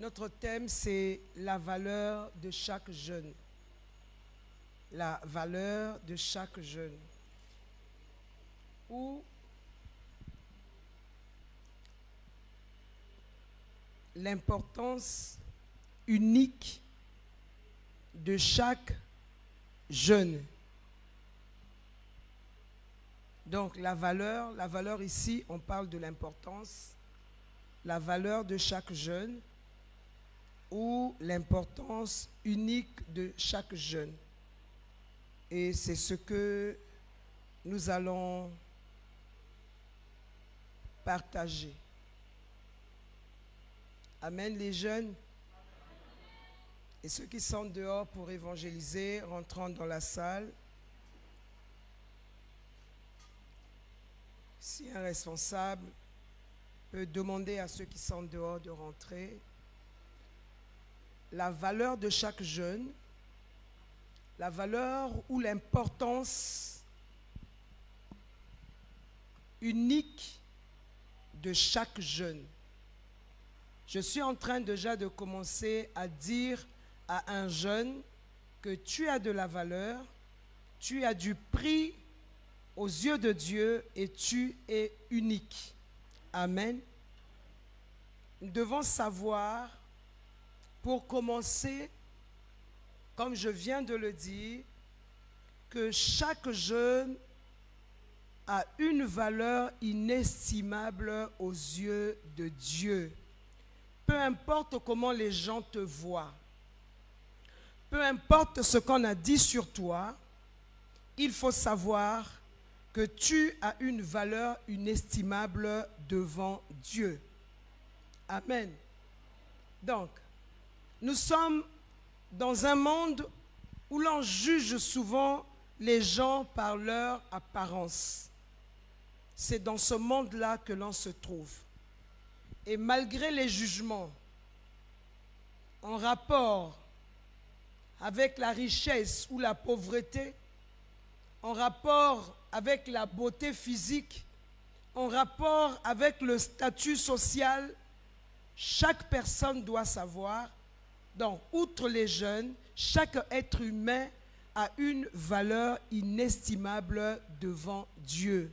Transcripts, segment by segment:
Notre thème, c'est la valeur de chaque jeune. La valeur de chaque jeune. Ou l'importance unique de chaque jeune. Donc la valeur ici, on parle de l'importance, la valeur de chaque jeune ou l'importance unique de chaque jeune. Et c'est ce que nous allons partager. Amen, les jeunes. Et ceux qui sont dehors pour évangéliser, rentrant dans la salle. Si un responsable peut demander à ceux qui sont dehors de rentrer, la valeur de chaque jeune, la valeur ou l'importance unique de chaque jeune. Je suis en train déjà de commencer à dire à un jeune que tu as de la valeur, tu as du prix aux yeux de Dieu et tu es unique. Amen. Nous devons savoir, pour commencer, comme je viens de le dire, que chaque jeune a une valeur inestimable aux yeux de Dieu. Peu importe comment les gens te voient, peu importe ce qu'on a dit sur toi, il faut savoir que tu as une valeur inestimable devant Dieu. Amen. Donc, nous sommes dans un monde où l'on juge souvent les gens par leur apparence. C'est dans ce monde-là que l'on se trouve. Et malgré les jugements en rapport avec la richesse ou la pauvreté, en rapport avec la beauté physique, en rapport avec le statut social, chaque personne doit savoir, donc outre les jeunes, chaque être humain a une valeur inestimable devant Dieu.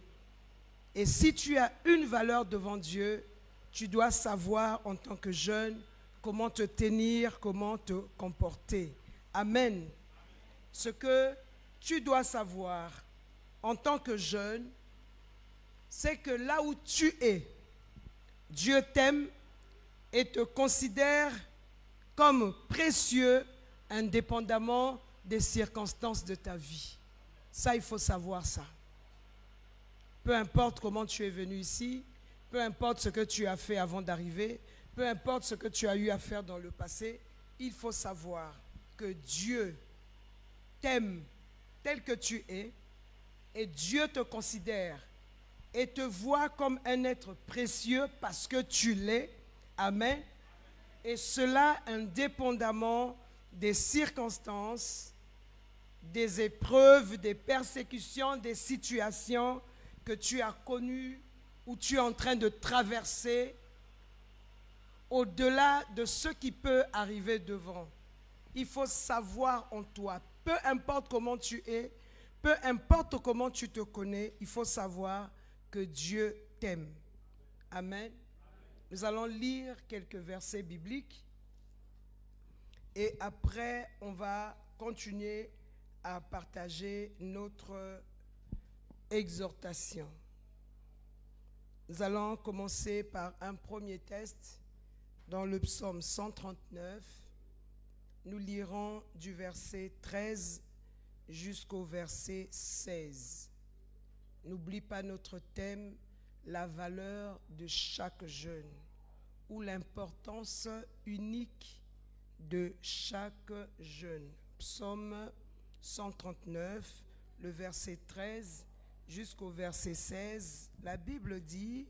Et si tu as une valeur devant Dieu, tu dois savoir en tant que jeune comment te tenir, comment te comporter. Amen. Ce que tu dois savoir en tant que jeune, c'est que là où tu es, Dieu t'aime et te considère comme précieux indépendamment des circonstances de ta vie. Ça, il faut savoir ça. Peu importe comment tu es venu ici, peu importe ce que tu as fait avant d'arriver, peu importe ce que tu as eu à faire dans le passé, il faut savoir que Dieu t'aime tel que tu es et Dieu te considère et te voit comme un être précieux parce que tu l'es. Amen. Et cela indépendamment des circonstances, des épreuves, des persécutions, des situations que tu as connues ou tu es en train de traverser, au-delà de ce qui peut arriver devant. Il faut savoir en toi, peu importe comment tu es, peu importe comment tu te connais, il faut savoir que Dieu t'aime. Amen. Nous allons lire quelques versets bibliques et après on va continuer à partager notre exhortation. Nous allons commencer par un premier texte dans le psaume 139. Nous lirons du verset 13 jusqu'au verset 16. N'oublie pas notre thème, la valeur de chaque jeune, ou l'importance unique de chaque jeune. Psaume 139, le verset 13 jusqu'au verset 16. La Bible dit,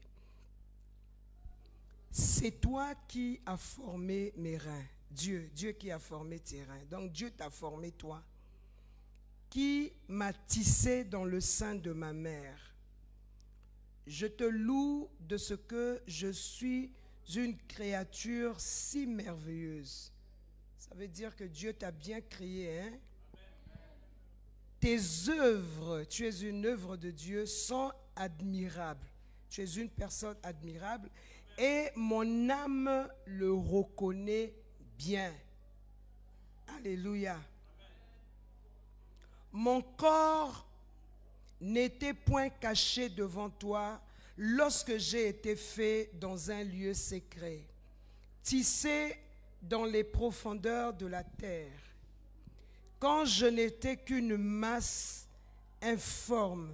« C'est toi qui as formé mes reins. » Dieu qui a formé tes reins. Donc Dieu t'a formé toi. Qui m'a tissé dans le sein de ma mère. Je te loue de ce que je suis une créature si merveilleuse. Ça veut dire que Dieu t'a bien créé, hein? Tes œuvres, tu es une œuvre de Dieu, sont admirables. Tu es une personne admirable et mon âme le reconnaît bien. Alléluia. Mon corps n'était point caché devant toi lorsque j'ai été fait dans un lieu secret, tissé dans les profondeurs de la terre. Quand je n'étais qu'une masse informe,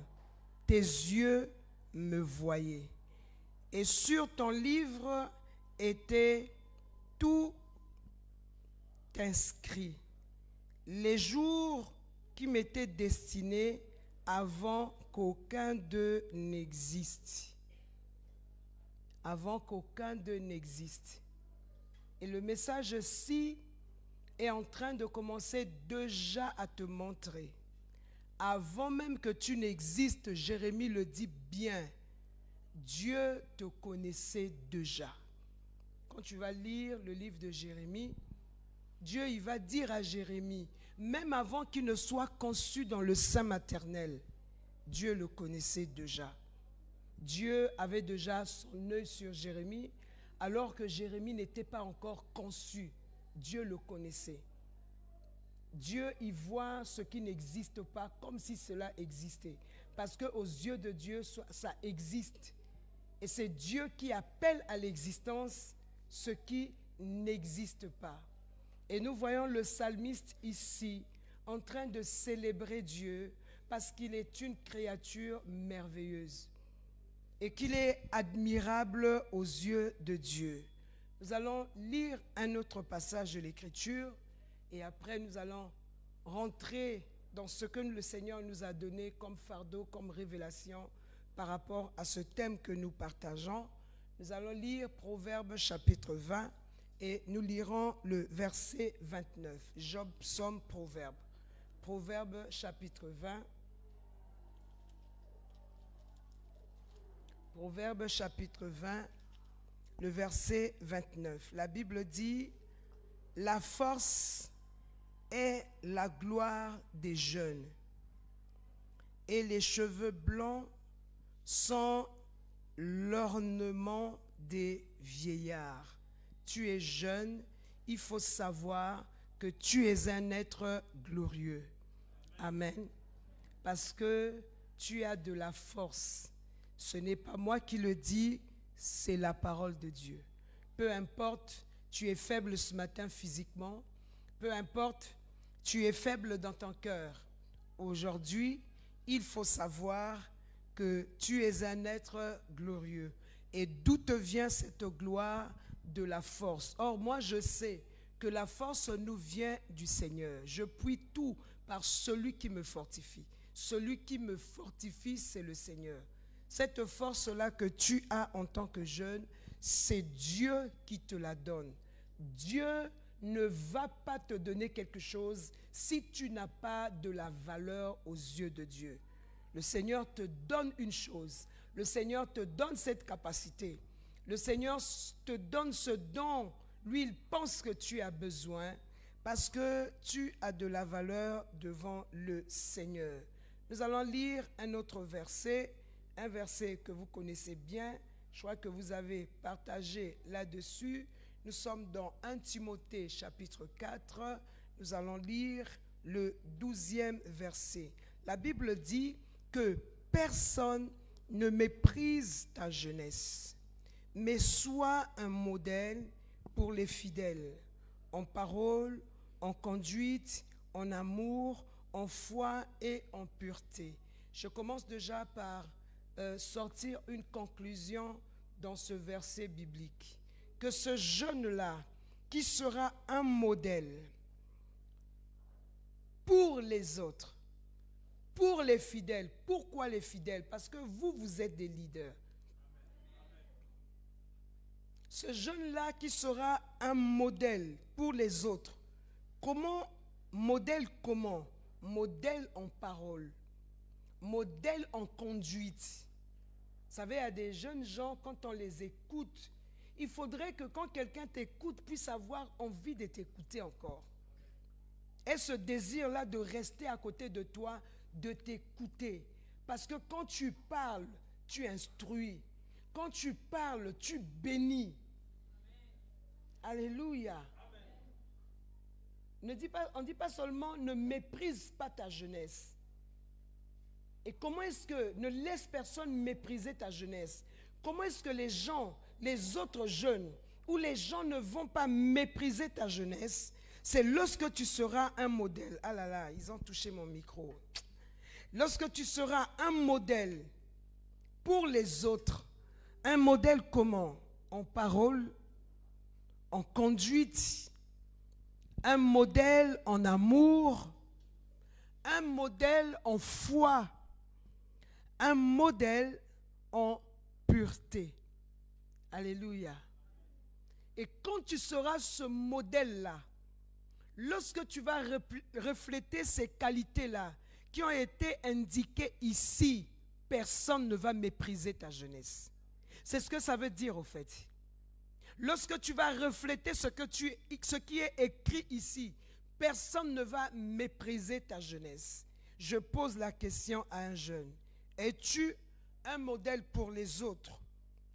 tes yeux me voyaient. Et sur ton livre était tout inscrit, les jours qui m'étaient destinés avant qu'aucun d'eux n'existe. Avant qu'aucun d'eux n'existe. Et le message-ci est en train de commencer déjà à te montrer. Avant même que tu n'existes, Jérémie le dit bien, Dieu te connaissait déjà. Quand tu vas lire le livre de Jérémie, Dieu il va dire à Jérémie, même avant qu'il ne soit conçu dans le sein maternel, Dieu le connaissait déjà. Dieu avait déjà son œil sur Jérémie, alors que Jérémie n'était pas encore conçu. Dieu le connaissait. Dieu y voit ce qui n'existe pas comme si cela existait. Parce qu'aux yeux de Dieu, ça existe. Et c'est Dieu qui appelle à l'existence ce qui n'existe pas. Et nous voyons le psalmiste ici en train de célébrer Dieu parce qu'il est une créature merveilleuse et qu'il est admirable aux yeux de Dieu. Nous allons lire un autre passage de l'Écriture et après nous allons rentrer dans ce que le Seigneur nous a donné comme fardeau, comme révélation par rapport à ce thème que nous partageons. Nous allons lire Proverbes chapitre 20 et nous lirons le verset 29. Job, Psaume, Proverbe. Proverbes chapitre 20. Proverbes chapitre 20, le verset 29. La Bible dit, « La force est la gloire des jeunes, et les cheveux blancs sont l'ornement des vieillards. » Tu es jeune, il faut savoir que tu es un être glorieux. Amen. Parce que tu as de la force. Ce n'est pas moi qui le dis, c'est la parole de Dieu. Peu importe, tu es faible ce matin physiquement. Peu importe, tu es faible dans ton cœur. Aujourd'hui, il faut savoir que tu es un être glorieux. Et d'où te vient cette gloire? De la force. Or, moi, je sais que la force nous vient du Seigneur. Je puis tout par celui qui me fortifie. Celui qui me fortifie, c'est le Seigneur. Cette force-là que tu as en tant que jeune, c'est Dieu qui te la donne. Dieu ne va pas te donner quelque chose si tu n'as pas de la valeur aux yeux de Dieu. Le Seigneur te donne une chose. Le Seigneur te donne cette capacité. Le Seigneur te donne ce don. Lui, il pense que tu as besoin parce que tu as de la valeur devant le Seigneur. Nous allons lire un autre verset, un verset que vous connaissez bien. Je crois que vous avez partagé là-dessus. Nous sommes dans 1 Timothée chapitre 4. Nous allons lire le 12e verset. La Bible dit que personne ne méprise ta jeunesse, mais sois un modèle pour les fidèles, en parole, en conduite, en amour, en foi et en pureté. Je commence déjà par sortir une conclusion dans ce verset biblique. Que ce jeune-là, qui sera un modèle pour les autres, pour les fidèles. Pourquoi les fidèles? Parce que vous êtes des leaders. Ce jeune-là qui sera un modèle pour les autres. Comment? Modèle comment? Modèle en parole. Modèle en conduite. Vous savez, il y a des jeunes gens, quand on les écoute, il faudrait que quand quelqu'un t'écoute, puisse avoir envie de t'écouter encore. Et ce désir-là de rester à côté de toi, de t'écouter. Parce que quand tu parles, tu instruis. Quand tu parles, tu bénis. Alléluia. On ne dit pas seulement ne méprise pas ta jeunesse. Et comment est-ce que ne laisse personne mépriser ta jeunesse? Comment est-ce que les gens, les autres jeunes, ou les gens ne vont pas mépriser ta jeunesse? C'est lorsque tu seras un modèle. Ah là là, ils ont touché mon micro. Lorsque tu seras un modèle pour les autres. Un modèle comment? En parole, en conduite, un modèle en amour, un modèle en foi, un modèle en pureté. Alléluia. Et quand tu seras ce modèle-là, lorsque tu vas refléter ces qualités-là qui ont été indiquées ici, personne ne va mépriser ta jeunesse. C'est ce que ça veut dire au fait. Lorsque tu vas refléter ce qui est écrit ici, personne ne va mépriser ta jeunesse. Je pose la question à un jeune. Es-tu un modèle pour les autres?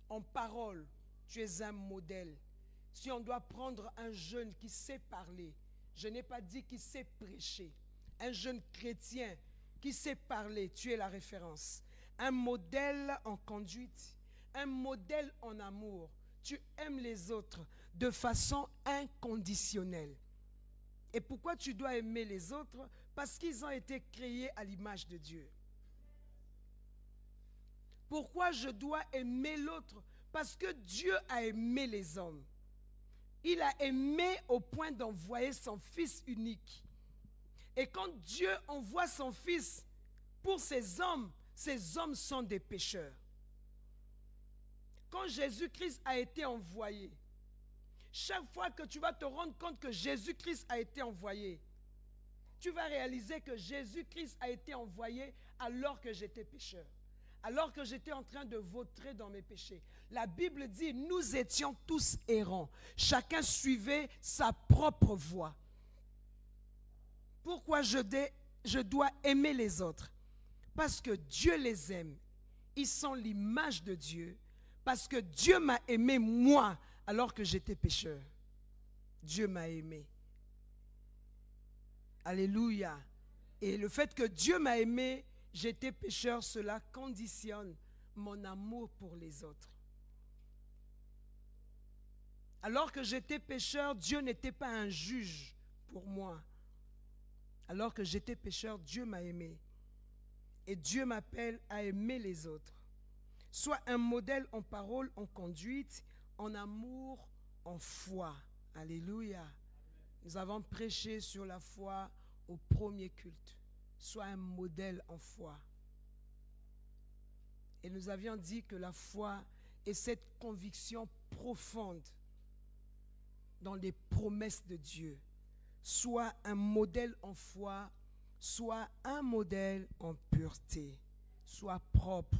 En parole, tu es un modèle. Si on doit prendre un jeune qui sait parler, je n'ai pas dit qu'il sait prêcher. Un jeune chrétien qui sait parler, tu es la référence. Un modèle en conduite, un modèle en amour. Tu aimes les autres de façon inconditionnelle. Et pourquoi tu dois aimer les autres? Parce qu'ils ont été créés à l'image de Dieu. Pourquoi je dois aimer l'autre? Parce que Dieu a aimé les hommes. Il a aimé au point d'envoyer son Fils unique. Et quand Dieu envoie son Fils pour ces hommes sont des pécheurs. Quand Jésus-Christ a été envoyé, chaque fois que tu vas te rendre compte que Jésus-Christ a été envoyé, tu vas réaliser que Jésus-Christ a été envoyé alors que j'étais pécheur, alors que j'étais en train de vautrer dans mes péchés. La Bible dit, nous étions tous errants, chacun suivait sa propre voie. Pourquoi je dois aimer les autres? Parce que Dieu les aime. Ils sont l'image de Dieu. Parce que Dieu m'a aimé moi alors que j'étais pécheur. Dieu m'a aimé. Alléluia. Et le fait que Dieu m'a aimé, j'étais pécheur, cela conditionne mon amour pour les autres. Alors que j'étais pécheur, Dieu n'était pas un juge pour moi. Alors que j'étais pécheur, Dieu m'a aimé. Et Dieu m'appelle à aimer les autres. Soit un modèle en parole, en conduite, en amour, en foi. Alléluia. Nous avons prêché sur la foi au premier culte. Soit un modèle en foi. Et nous avions dit que la foi est cette conviction profonde dans les promesses de Dieu. Soit un modèle en foi, soit un modèle en pureté. Soit propre.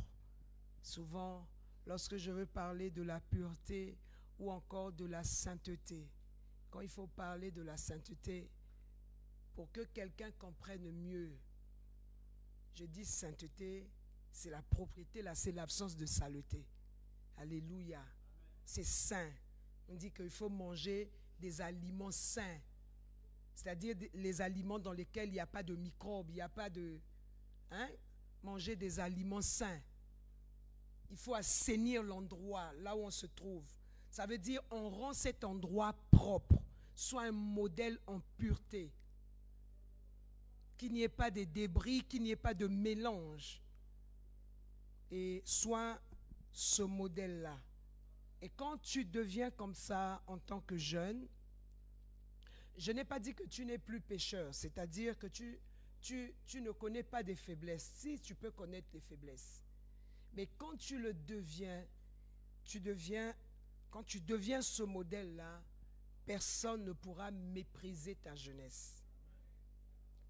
Souvent, lorsque je veux parler de la pureté ou encore de la sainteté, quand il faut parler de la sainteté, pour que quelqu'un comprenne mieux, je dis sainteté, c'est la propriété, là, c'est l'absence de saleté. Alléluia. C'est saint. On dit qu'il faut manger des aliments sains, c'est-à-dire les aliments dans lesquels il n'y a pas de microbes, il n'y a pas de... manger des aliments sains. Il faut assainir l'endroit, là où on se trouve. Ça veut dire on rend cet endroit propre, soit un modèle en pureté. Qu'il n'y ait pas de débris, qu'il n'y ait pas de mélange. Et soit ce modèle-là. Et quand tu deviens comme ça en tant que jeune, je n'ai pas dit que tu n'es plus pécheur, c'est-à-dire que tu ne connais pas des faiblesses. Si, tu peux connaître les faiblesses. Mais quand tu le deviens, quand tu deviens ce modèle-là, personne ne pourra mépriser ta jeunesse.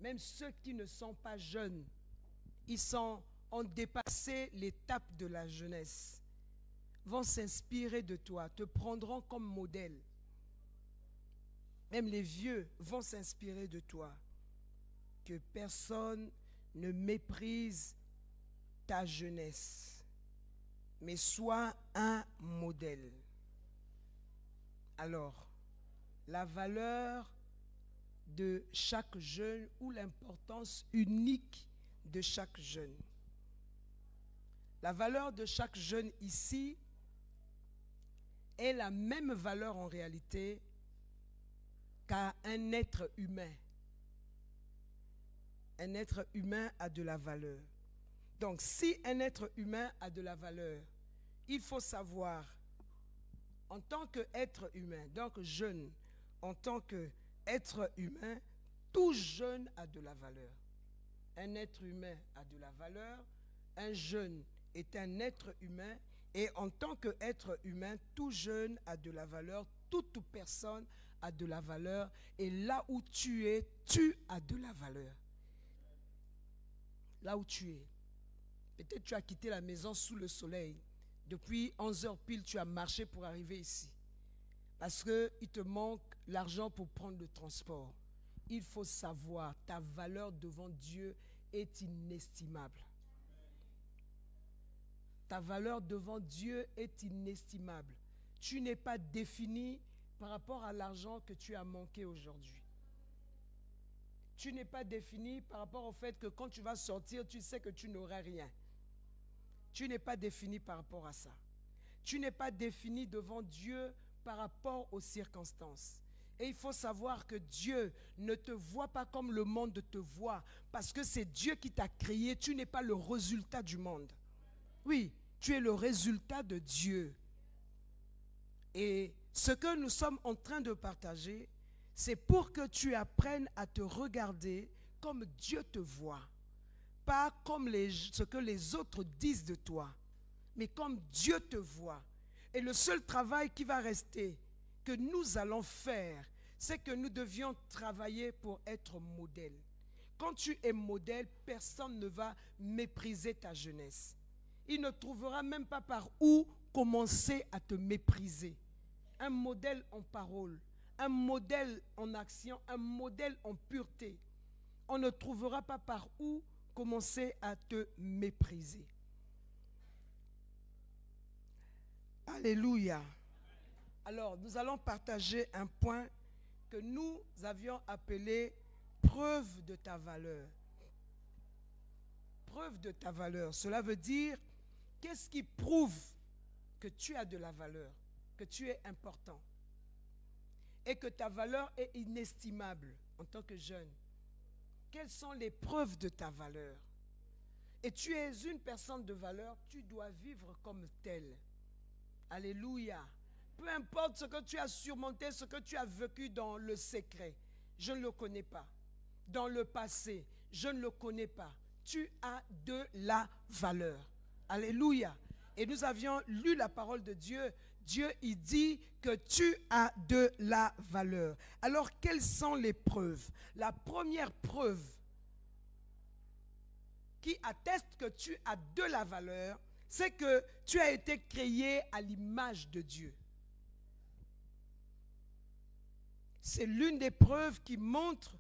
Même ceux qui ne sont pas jeunes, ont dépassé l'étape de la jeunesse. vont s'inspirer de toi, te prendront comme modèle. Même les vieux vont s'inspirer de toi. Que personne ne méprise ta jeunesse, mais sois un modèle. Alors, la valeur de chaque jeune ou l'importance unique de chaque jeune. La valeur de chaque jeune ici est la même valeur en réalité qu'à un être humain. Un être humain a de la valeur. Donc, si un être humain a de la valeur, il faut savoir, en tant qu'être humain, donc jeune, en tant qu'être humain, tout jeune a de la valeur. Un être humain a de la valeur, un jeune est un être humain, et en tant qu'être humain, tout jeune a de la valeur, toute personne a de la valeur, et là où tu es, tu as de la valeur. Là où tu es. Peut-être tu as quitté la maison sous le soleil. Depuis 11 heures pile, tu as marché pour arriver ici. Parce qu'il te manque l'argent pour prendre le transport. Il faut savoir, ta valeur devant Dieu est inestimable. Ta valeur devant Dieu est inestimable. Tu n'es pas défini par rapport à l'argent que tu as manqué aujourd'hui. Tu n'es pas défini par rapport au fait que quand tu vas sortir, tu sais que tu n'auras rien. Tu n'es pas défini par rapport à ça. Tu n'es pas défini devant Dieu par rapport aux circonstances. Et il faut savoir que Dieu ne te voit pas comme le monde te voit, parce que c'est Dieu qui t'a créé. Tu n'es pas le résultat du monde. Oui, tu es le résultat de Dieu. Et ce que nous sommes en train de partager, c'est pour que tu apprennes à te regarder comme Dieu te voit. Pas comme ce que les autres disent de toi, mais comme Dieu te voit. Et le seul travail qui va rester, que nous allons faire, c'est que nous devions travailler pour être modèle. Quand tu es modèle, personne ne va mépriser ta jeunesse. Il ne trouvera même pas par où commencer à te mépriser. Un modèle en parole, un modèle en action, un modèle en pureté. On ne trouvera pas par où commencer à te mépriser. Alléluia. Alors, nous allons partager un point que nous avions appelé preuve de ta valeur. Preuve de ta valeur. Cela veut dire, qu'est-ce qui prouve que tu as de la valeur, que tu es important et que ta valeur est inestimable en tant que jeune? Quelles sont les preuves de ta valeur? Et tu es une personne de valeur, tu dois vivre comme telle. Alléluia. Peu importe ce que tu as surmonté, ce que tu as vécu dans le secret, je ne le connais pas. Dans le passé, je ne le connais pas. Tu as de la valeur. Alléluia. Et nous avions lu la parole de Dieu. Dieu, il dit que tu as de la valeur. Alors, quelles sont les preuves? La première preuve qui atteste que tu as de la valeur, c'est que tu as été créé à l'image de Dieu. C'est l'une des preuves qui montre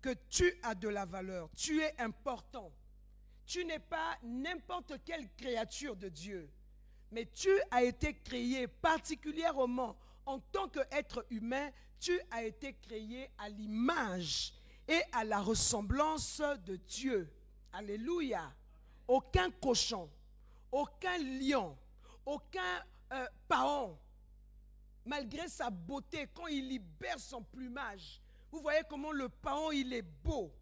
que tu as de la valeur. Tu es important. Tu n'es pas n'importe quelle créature de Dieu, mais tu as été créé particulièrement en tant qu'être humain. Tu as été créé à l'image et à la ressemblance de Dieu. Alléluia. Aucun cochon, aucun lion, aucun paon, malgré sa beauté, quand il libère son plumage, vous voyez comment le paon, il est beau.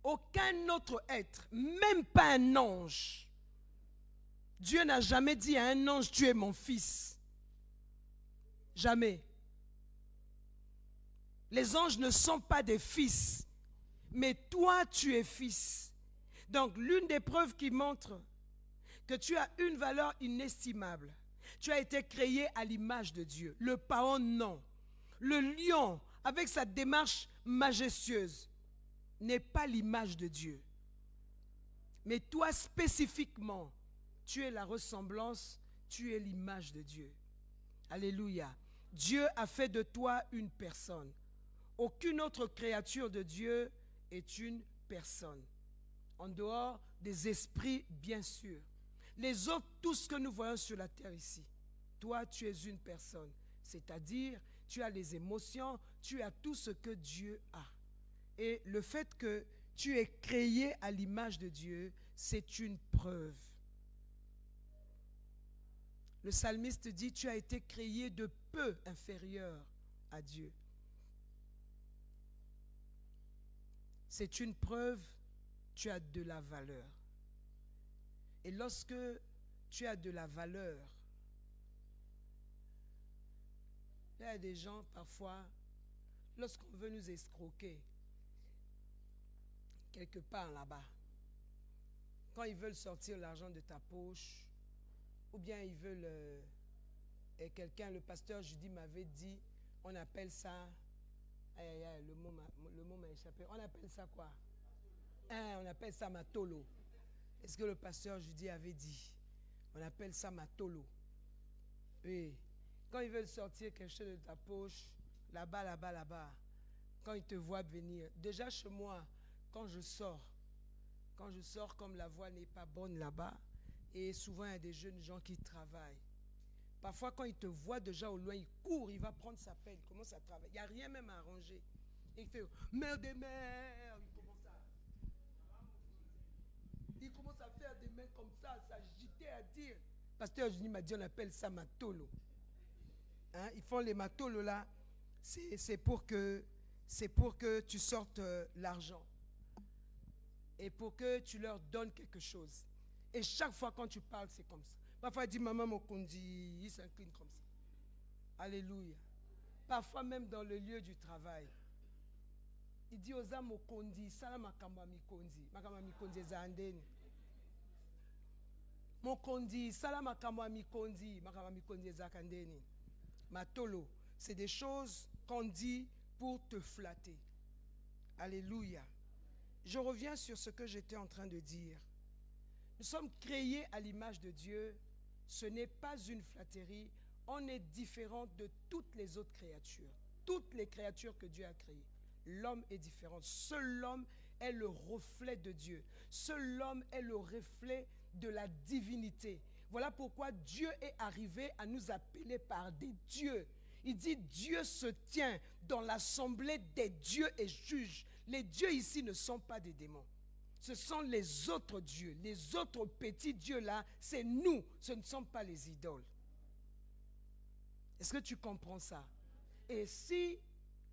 Aucun autre être, même pas un ange. Dieu n'a jamais dit à un ange, tu es mon fils. Jamais. Les anges ne sont pas des fils, mais toi, tu es fils. Donc, l'une des preuves qui montre que tu as une valeur inestimable, tu as été créé à l'image de Dieu. Le paon, non. Le lion, avec sa démarche majestueuse, n'est pas l'image de Dieu. Mais toi, spécifiquement, tu es la ressemblance, tu es l'image de Dieu. Alléluia. Dieu a fait de toi une personne. Aucune autre créature de Dieu est une personne. En dehors des esprits, bien sûr. Les autres, tout ce que nous voyons sur la terre ici, toi, tu es une personne. C'est-à-dire, tu as les émotions, tu as tout ce que Dieu a. Et le fait que tu es créé à l'image de Dieu, c'est une preuve. Le psalmiste dit, tu as été créé de peu inférieur à Dieu. C'est une preuve, tu as de la valeur. Et lorsque tu as de la valeur, il y a des gens parfois, lorsqu'on veut nous escroquer, quelque part là-bas, quand ils veulent sortir l'argent de ta poche, ou bien ils veulent, et quelqu'un, le pasteur Judy m'avait dit, on appelle ça, le mot m'a échappé, on appelle ça quoi? On appelle ça matolo. Est-ce que le pasteur Judy avait dit? On appelle ça matolo. Oui. Quand ils veulent sortir quelque chose de ta poche, là-bas, quand ils te voient venir, déjà chez moi, quand je sors, comme la voie n'est pas bonne là-bas, et souvent il y a des jeunes gens qui travaillent. Parfois, quand ils te voient déjà au loin, ils courent, il va prendre sa pelle, il commence à travailler. Il n'y a rien même à arranger. Et il fait « Mère des mères !» Il commence à faire des mains comme ça, à s'agiter, à dire. Pasteur Eugénie m'a dit, on appelle ça matolo. Hein? Ils font les matolos là, c'est pour que tu sortes l'argent. Et pour que tu leur donnes quelque chose. Et chaque fois quand tu parles, c'est comme ça. Parfois, il dit, maman Mokondi, il s'incline comme ça. Alléluia. Parfois, même dans le lieu du travail, il dit aux âmes Mokondi, ça makamba mikondi. Makamba mikondi zandeni. Mokondi, ça makamba mikondi. Makamba mikondi zakandeni. Matolo, c'est des choses qu'on dit pour te flatter. Alléluia. Je reviens sur ce que j'étais en train de dire. Nous sommes créés à l'image de Dieu. Ce n'est pas une flatterie. On est différent de toutes les autres créatures. Toutes les créatures que Dieu a créées. L'homme est différent. Seul l'homme est le reflet de Dieu. Seul l'homme est le reflet de la divinité. Voilà pourquoi Dieu est arrivé à nous appeler par des dieux. Il dit Dieu se tient dans l'assemblée des dieux et juge. Les dieux ici ne sont pas des démons. Ce sont les autres dieux. Les autres petits dieux là, c'est nous. Ce ne sont pas les idoles. Est-ce que tu comprends ça? Et si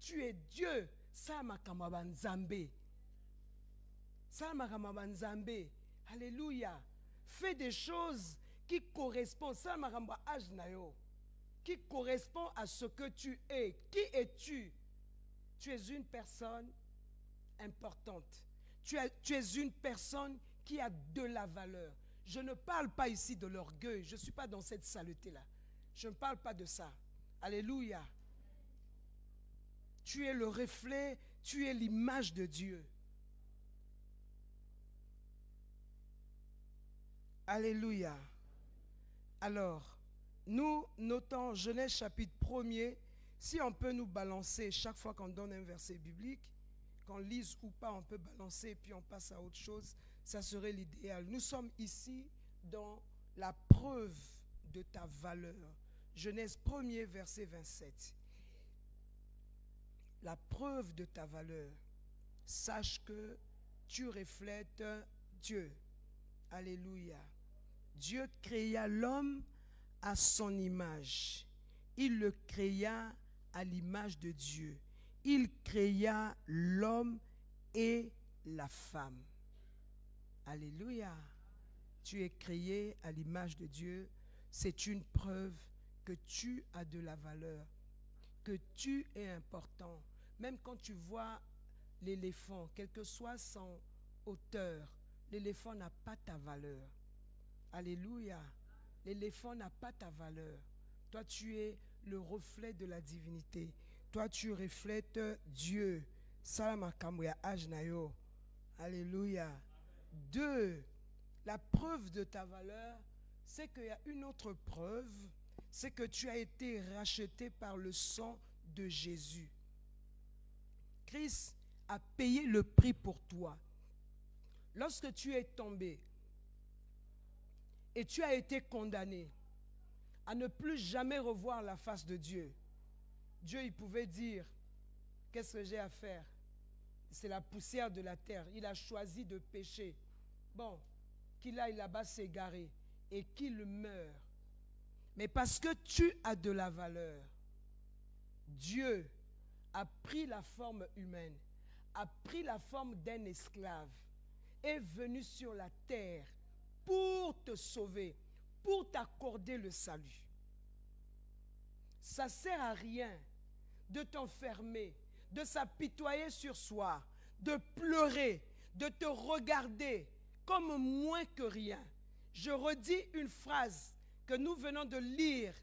tu es Dieu, ça makamba nzambe. Ça makamba nzambe. Alléluia. Fais des choses qui correspondent. Ça makamba ajnayo. Qui correspond à ce que tu es. Qui es-tu? Tu es une personne importante. Tu es une personne qui a de la valeur. Je ne parle pas ici de l'orgueil. Je ne suis pas dans cette saleté-là. Je ne parle pas de ça. Alléluia. Tu es le reflet, tu es l'image de Dieu. Alléluia. Alors, nous notons Genèse chapitre 1er, si on peut nous balancer chaque fois qu'on donne un verset biblique, qu'on lise ou pas, on peut balancer et puis on passe à autre chose, ça serait l'idéal. Nous sommes ici dans la preuve de ta valeur. Genèse 1er, verset 27. La preuve de ta valeur. Sache que tu reflètes Dieu. Alléluia. Dieu créa l'homme à son image. Il le créa à l'image de Dieu. Il créa l'homme et la femme. Alléluia. Tu es créé à l'image de Dieu. C'est une preuve que tu as de la valeur, que tu es important. Même quand tu vois l'éléphant, quelle que soit son hauteur, l'éléphant n'a pas ta valeur. Alléluia. L'éléphant n'a pas ta valeur. Toi, tu es le reflet de la divinité. Toi, tu reflètes Dieu. Salamakamouya ajnayo. Alléluia. 2. La preuve de ta valeur, c'est qu'il y a une autre preuve, c'est que tu as été racheté par le sang de Jésus. Christ a payé le prix pour toi. Lorsque tu es tombé et tu as été condamné à ne plus jamais revoir la face de Dieu, Dieu, il pouvait dire, qu'est-ce que j'ai à faire? C'est la poussière de la terre. Il a choisi de pécher. Bon, qu'il aille là-bas s'égarer et qu'il meure. Mais parce que tu as de la valeur, Dieu a pris la forme humaine, a pris la forme d'un esclave, est venu sur la terre pour te sauver, pour t'accorder le salut. Ça ne sert à rien de t'enfermer, de s'apitoyer sur soi, de pleurer, de te regarder comme moins que rien. Je redis une phrase que nous venons de lire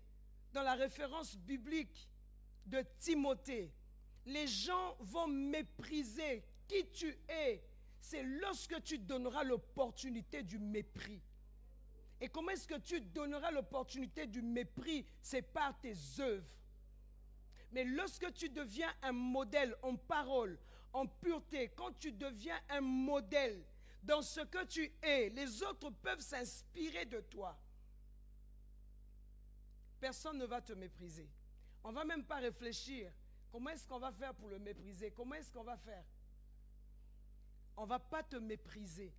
dans la référence biblique de Timothée. Les gens vont mépriser qui tu es. C'est lorsque tu donneras l'opportunité du mépris. Et comment est-ce que tu donneras l'opportunité du mépris? C'est par tes œuvres. Mais lorsque tu deviens un modèle en parole, en pureté, quand tu deviens un modèle dans ce que tu es, les autres peuvent s'inspirer de toi. Personne ne va te mépriser. On ne va même pas réfléchir. Comment est-ce qu'on va faire pour le mépriser? Comment est-ce qu'on va faire? On ne va pas te mépriser.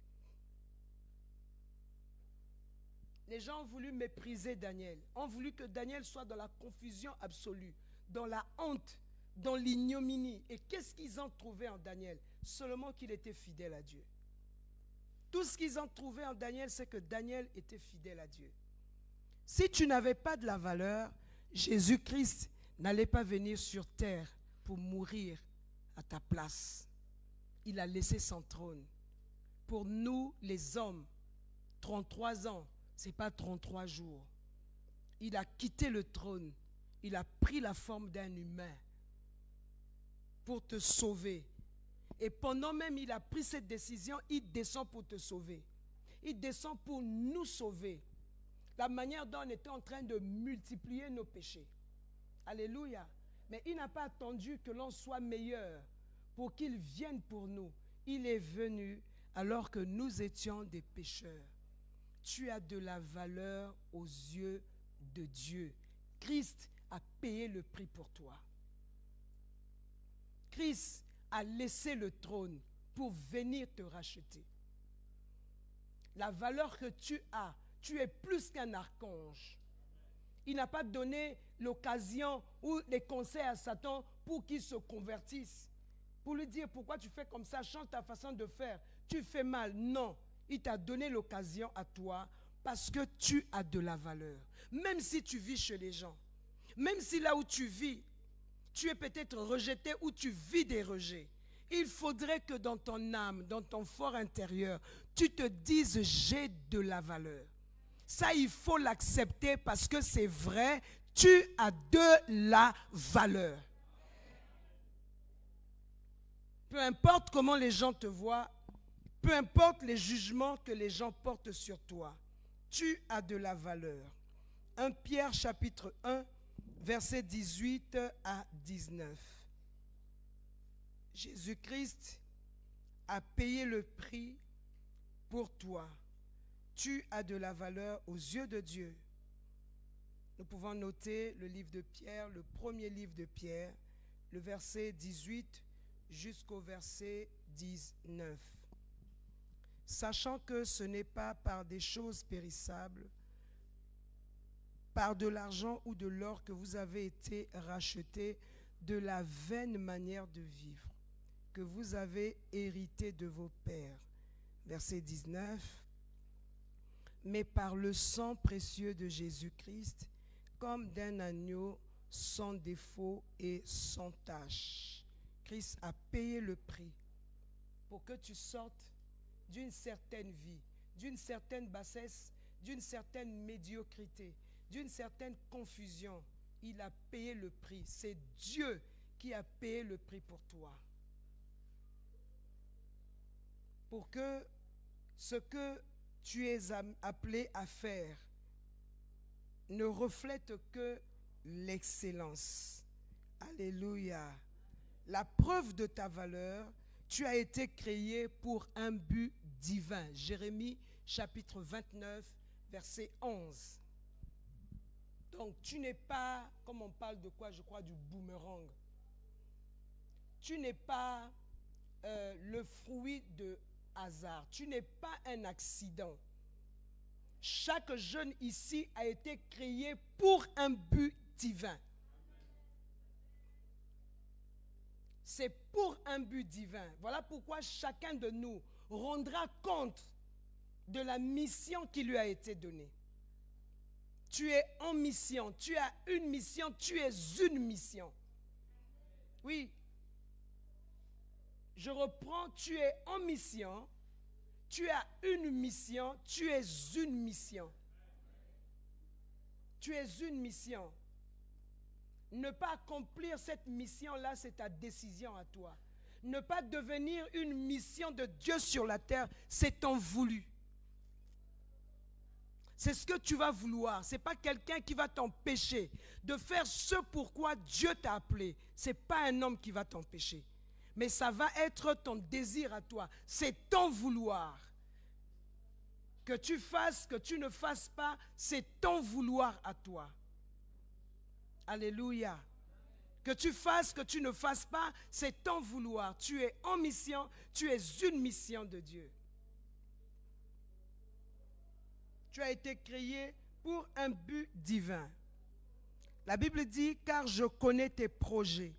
Les gens ont voulu mépriser Daniel. Ont voulu que Daniel soit dans la confusion absolue, dans la honte, dans l'ignominie. Et qu'est-ce qu'ils ont trouvé en Daniel? Seulement qu'il était fidèle à Dieu. Tout ce qu'ils ont trouvé en Daniel, c'est que Daniel était fidèle à Dieu. Si tu n'avais pas de la valeur, Jésus-Christ n'allait pas venir sur terre pour mourir à ta place. Il a laissé son trône. Pour nous, les hommes, 33 ans, ce n'est pas 33 jours. Il a quitté le trône. Il a pris la forme d'un humain pour te sauver. Et pendant même il a pris cette décision, il descend pour te sauver. Il descend pour nous sauver. La manière dont on était en train de multiplier nos péchés. Alléluia. Mais il n'a pas attendu que l'on soit meilleur pour qu'il vienne pour nous. Il est venu alors que nous étions des pécheurs. Tu as de la valeur aux yeux de Dieu. Christ a payé le prix pour toi. Christ a laissé le trône pour venir te racheter. La valeur que tu as, tu es plus qu'un archange. Il n'a pas donné l'occasion ou les conseils à Satan pour qu'il se convertisse. Pour lui dire pourquoi tu fais comme ça, change ta façon de faire. Tu fais mal. Non, il t'a donné l'occasion à toi parce que tu as de la valeur. Même si tu vis chez les gens, même si là où tu vis, tu es peut-être rejeté ou tu vis des rejets. Il faudrait que dans ton âme, dans ton fort intérieur, tu te dises j'ai de la valeur. Ça, il faut l'accepter parce que c'est vrai, tu as de la valeur. Peu importe comment les gens te voient, peu importe les jugements que les gens portent sur toi, tu as de la valeur. 1 Pierre chapitre 1, versets 18 à 19. Jésus-Christ a payé le prix pour toi. Tu as de la valeur aux yeux de Dieu. Nous pouvons noter le livre de Pierre, le premier livre de Pierre, le verset 18 jusqu'au verset 19. Sachant que ce n'est pas par des choses périssables, par de l'argent ou de l'or que vous avez été rachetés de la vaine manière de vivre que vous avez hérité de vos pères. Verset 19. Mais par le sang précieux de Jésus-Christ, comme d'un agneau sans défaut et sans tache. Christ a payé le prix pour que tu sortes d'une certaine vie, d'une certaine bassesse, d'une certaine médiocrité, d'une certaine confusion. Il a payé le prix. C'est Dieu qui a payé le prix pour toi. Pour que ce que tu es appelé à faire, ne reflète que l'excellence. Alléluia. La preuve de ta valeur, tu as été créé pour un but divin. Jérémie chapitre 29, verset 11. Donc tu n'es pas, comme on parle de quoi, je crois, du boomerang. Tu n'es pas le fruit de hasard. Tu n'es pas un accident. Chaque jeune ici a été créé pour un but divin. C'est pour un but divin. Voilà pourquoi chacun de nous rendra compte de la mission qui lui a été donnée. Tu es en mission, tu as une mission, tu es une mission. Oui. Je reprends, tu es en mission, tu as une mission, tu es une mission. Tu es une mission. Ne pas accomplir cette mission-là, c'est ta décision à toi. Ne pas devenir une mission de Dieu sur la terre, c'est ton voulu. C'est ce que tu vas vouloir. Ce n'est pas quelqu'un qui va t'empêcher de faire ce pourquoi Dieu t'a appelé. Ce n'est pas un homme qui va t'empêcher. Mais ça va être ton désir à toi. C'est ton vouloir. Que tu fasses, que tu ne fasses pas, c'est ton vouloir à toi. Alléluia. Que tu fasses, que tu ne fasses pas, c'est ton vouloir. Tu es en mission, tu es une mission de Dieu. Tu as été créé pour un but divin. La Bible dit, car je connais tes projets.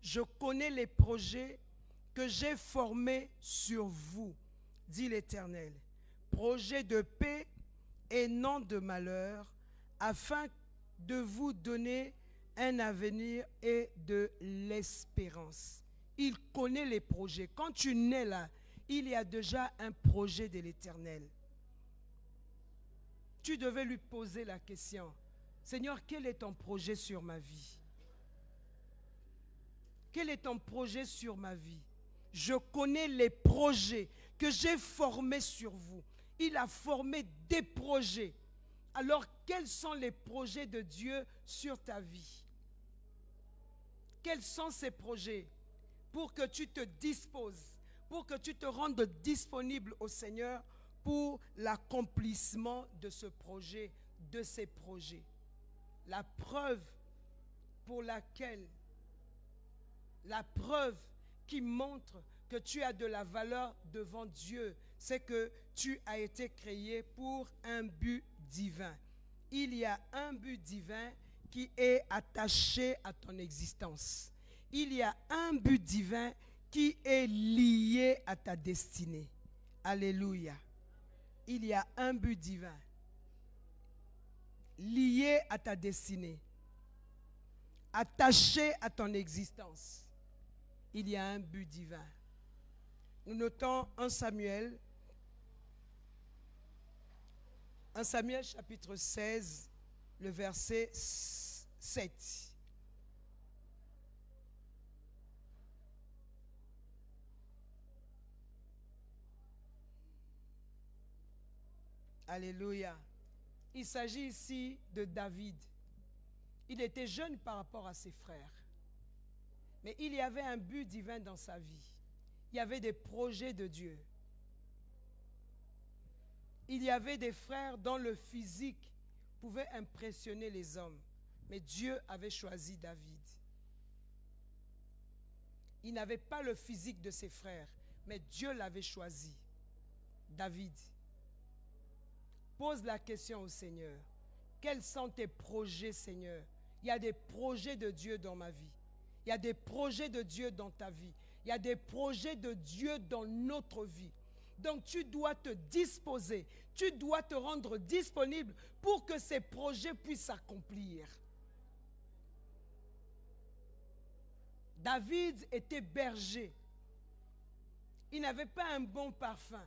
Je connais les projets que j'ai formés sur vous, dit l'Éternel. Projets de paix et non de malheur, afin de vous donner un avenir et de l'espérance. Il connaît les projets. Quand tu nais là, il y a déjà un projet de l'Éternel. Tu devais lui poser la question, Seigneur, quel est ton projet sur ma vie? Quel est ton projet sur ma vie? Je connais les projets que j'ai formés sur vous. Il a formé des projets. Alors, quels sont les projets de Dieu sur ta vie? Quels sont ces projets? Pour que tu te disposes, pour que tu te rendes disponible au Seigneur pour l'accomplissement de ce projet, de ces projets. La preuve qui montre que tu as de la valeur devant Dieu, c'est que tu as été créé pour un but divin. Il y a un but divin qui est attaché à ton existence. Il y a un but divin qui est lié à ta destinée. Alléluia. Il y a un but divin lié à ta destinée, attaché à ton existence. Il y a un but divin. Nous notons 1 Samuel chapitre 16, le verset 7. Alléluia. Il s'agit ici de David. Il était jeune par rapport à ses frères. Mais il y avait un but divin dans sa vie. Il y avait des projets de Dieu. Il y avait des frères dont le physique pouvait impressionner les hommes. Mais Dieu avait choisi David. Il n'avait pas le physique de ses frères, mais Dieu l'avait choisi. David. Pose la question au Seigneur. Quels sont tes projets, Seigneur? Il y a des projets de Dieu dans ma vie. Il y a des projets de Dieu dans ta vie. Il y a des projets de Dieu dans notre vie. Donc tu dois te disposer, tu dois te rendre disponible pour que ces projets puissent s'accomplir. David était berger. Il n'avait pas un bon parfum.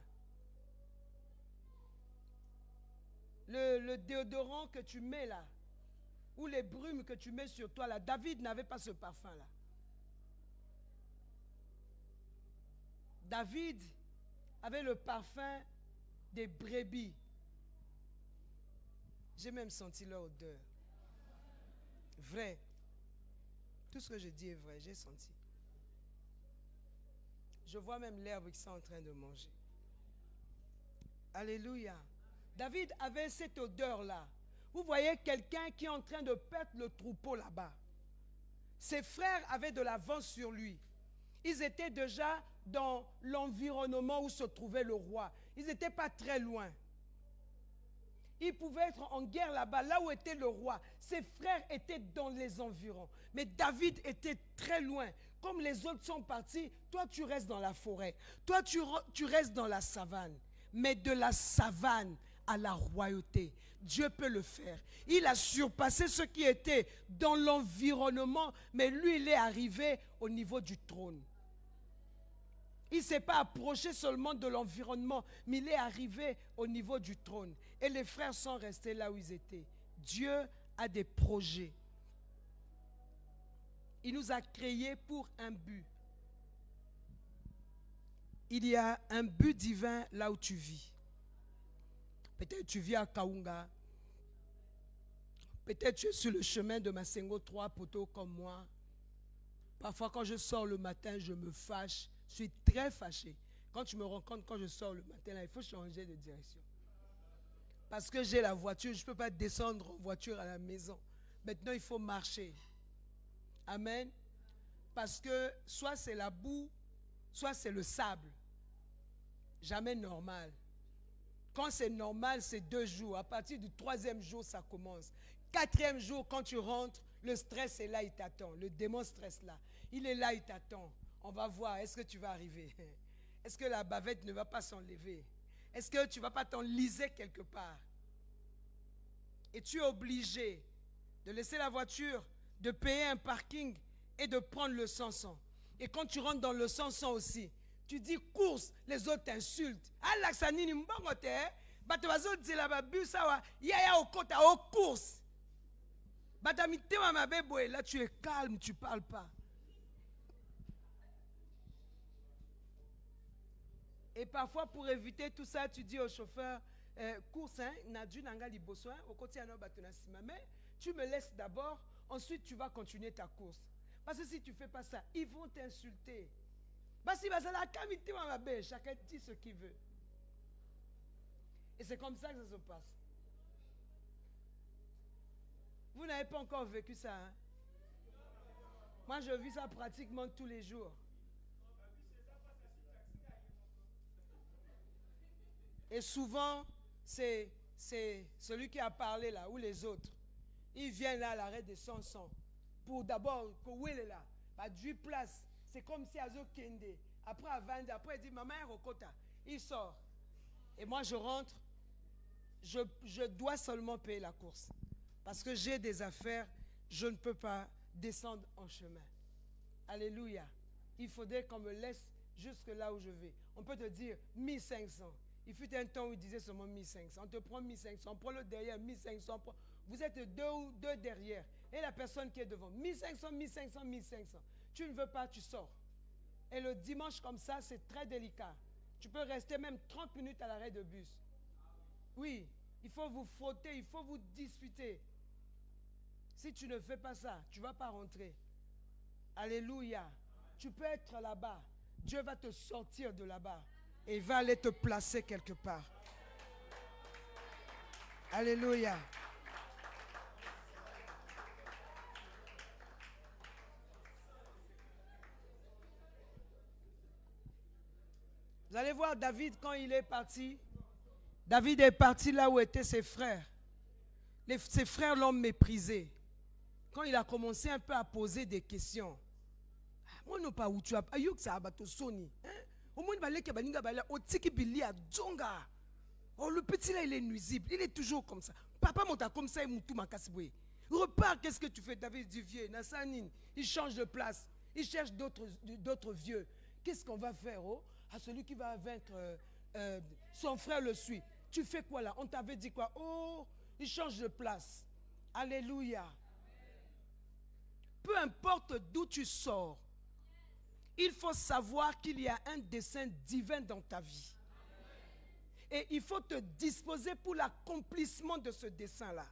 Le déodorant que tu mets là, ou les brumes que tu mets sur toi là, David n'avait pas ce parfum là. David avait le parfum des brebis. J'ai même senti leur odeur. Vrai. Tout ce que je dis est vrai, j'ai senti. Je vois même l'herbe qu'ils sont en train de manger. Alléluia. David avait cette odeur-là. Vous voyez quelqu'un qui est en train de perdre le troupeau là-bas. Ses frères avaient de l'avance sur lui. Ils étaient déjà dans l'environnement où se trouvait le roi. Ils n'étaient pas très loin. Ils pouvaient être en guerre là-bas, là où était le roi. Ses frères étaient dans les environs. Mais David était très loin. Comme les autres sont partis, toi tu restes dans la forêt. Toi tu restes dans la savane. Mais de la savane à la royauté, Dieu peut le faire. Il a surpassé ceux qui étaient dans l'environnement, mais lui, il est arrivé au niveau du trône. Il ne s'est pas approché seulement de l'environnement, mais il est arrivé au niveau du trône. Et les frères sont restés là où ils étaient. Dieu a des projets. Il nous a créés pour un but. Il y a un but divin là où tu vis. Peut-être tu vis à Kaunga. Peut-être tu es sur le chemin de Masengo 3 poteaux comme moi. Parfois quand je sors le matin, je me fâche. Je suis très fâché. Quand tu me rencontres, quand je sors le matin, là, il faut changer de direction. Parce que j'ai la voiture, je ne peux pas descendre en voiture à la maison. Maintenant, il faut marcher. Amen. Parce que soit c'est la boue, soit c'est le sable. Jamais normal. Quand c'est normal, c'est 2 jours. À partir du 3e jour, ça commence. 4e jour, quand tu rentres, le stress est là, il t'attend. Le démon stress là. Il est là, il t'attend. On va voir, est-ce que tu vas arriver? Est-ce que la bavette ne va pas s'enlever? Est-ce que tu ne vas pas t'enliser quelque part? Et tu es obligé de laisser la voiture, de payer un parking et de prendre le 100. Et quand tu rentres dans le 100 aussi, tu dis course, les autres t'insultent. Ah, l'Axanini mbongote, batabazo dila babus awa, yaya okota au course. Batamite ma bébé, là tu es calme, tu ne parles pas. Et parfois, pour éviter tout ça, tu dis au chauffeur, course, nadu nanga liboso, au côté à mais tu me laisses d'abord, ensuite tu vas continuer ta course. Parce que si tu ne fais pas ça, ils vont t'insulter. Chacun dit ce qu'il veut. Et c'est comme ça que ça se passe. Vous n'avez pas encore vécu ça, hein? Moi, je vis ça pratiquement tous les jours. Et souvent, c'est celui qui a parlé là, ou les autres. Ils viennent là à l'arrêt de 100 pour d'abord, où il est là, pas du place. C'est comme si Azo Kende, après à 20, après il dit, maman est Rokota. Il sort. Et moi, je rentre. Je dois seulement payer la course. Parce que j'ai des affaires, je ne peux pas descendre en chemin. Alléluia. Il faudrait qu'on me laisse jusque là où je vais. On peut te dire 1500. Il fut un temps où il disait seulement 1500. On te prend 1500, on prend le derrière 1500. Vous êtes deux derrière. Et la personne qui est devant, 1500, 1500, 1500. Tu ne veux pas, tu sors. Et le dimanche comme ça, c'est très délicat. Tu peux rester même 30 minutes à l'arrêt de bus. Oui, il faut vous frotter, il faut vous disputer. Si tu ne fais pas ça, tu ne vas pas rentrer. Alléluia. Tu peux être là-bas. Dieu va te sortir de là-bas. Et il va aller te placer quelque part. Alléluia. Vous allez voir David quand il est parti. David est parti là où étaient ses frères. Ses frères l'ont méprisé. Quand il a commencé un peu à poser des questions. Moi non pas où tu as ayuk ça abato soni. Au moins balé baninga bala otiki bili a djonga. Oh le petit là il est nuisible, il est toujours comme ça. Papa monta comme ça et moutou makasibwe. Repars, qu'est-ce que tu fais? David dit vieux, Nassanine, il change de place. Il cherche d'autres vieux. Qu'est-ce qu'on va faire à celui qui va vaincre son frère le suit. Tu fais quoi là? On t'avait dit quoi? Oh, il change de place. Alléluia. Peu importe d'où tu sors, il faut savoir qu'il y a un dessein divin dans ta vie. Et il faut te disposer pour l'accomplissement de ce dessein-là.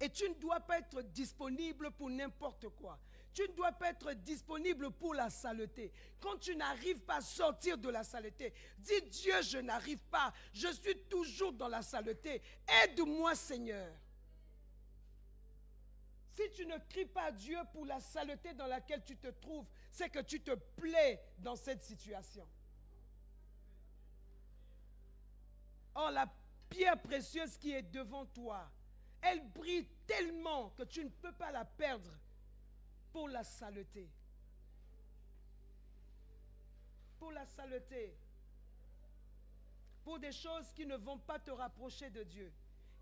Et tu ne dois pas être disponible pour n'importe quoi. Tu ne dois pas être disponible pour la saleté. Quand tu n'arrives pas à sortir de la saleté, dis Dieu, je n'arrive pas. Je suis toujours dans la saleté. Aide-moi, Seigneur. Si tu ne cries pas à Dieu pour la saleté dans laquelle tu te trouves, c'est que tu te plais dans cette situation. Or, la pierre précieuse qui est devant toi, elle brille tellement que tu ne peux pas la perdre pour la saleté. Pour la saleté. Pour des choses qui ne vont pas te rapprocher de Dieu,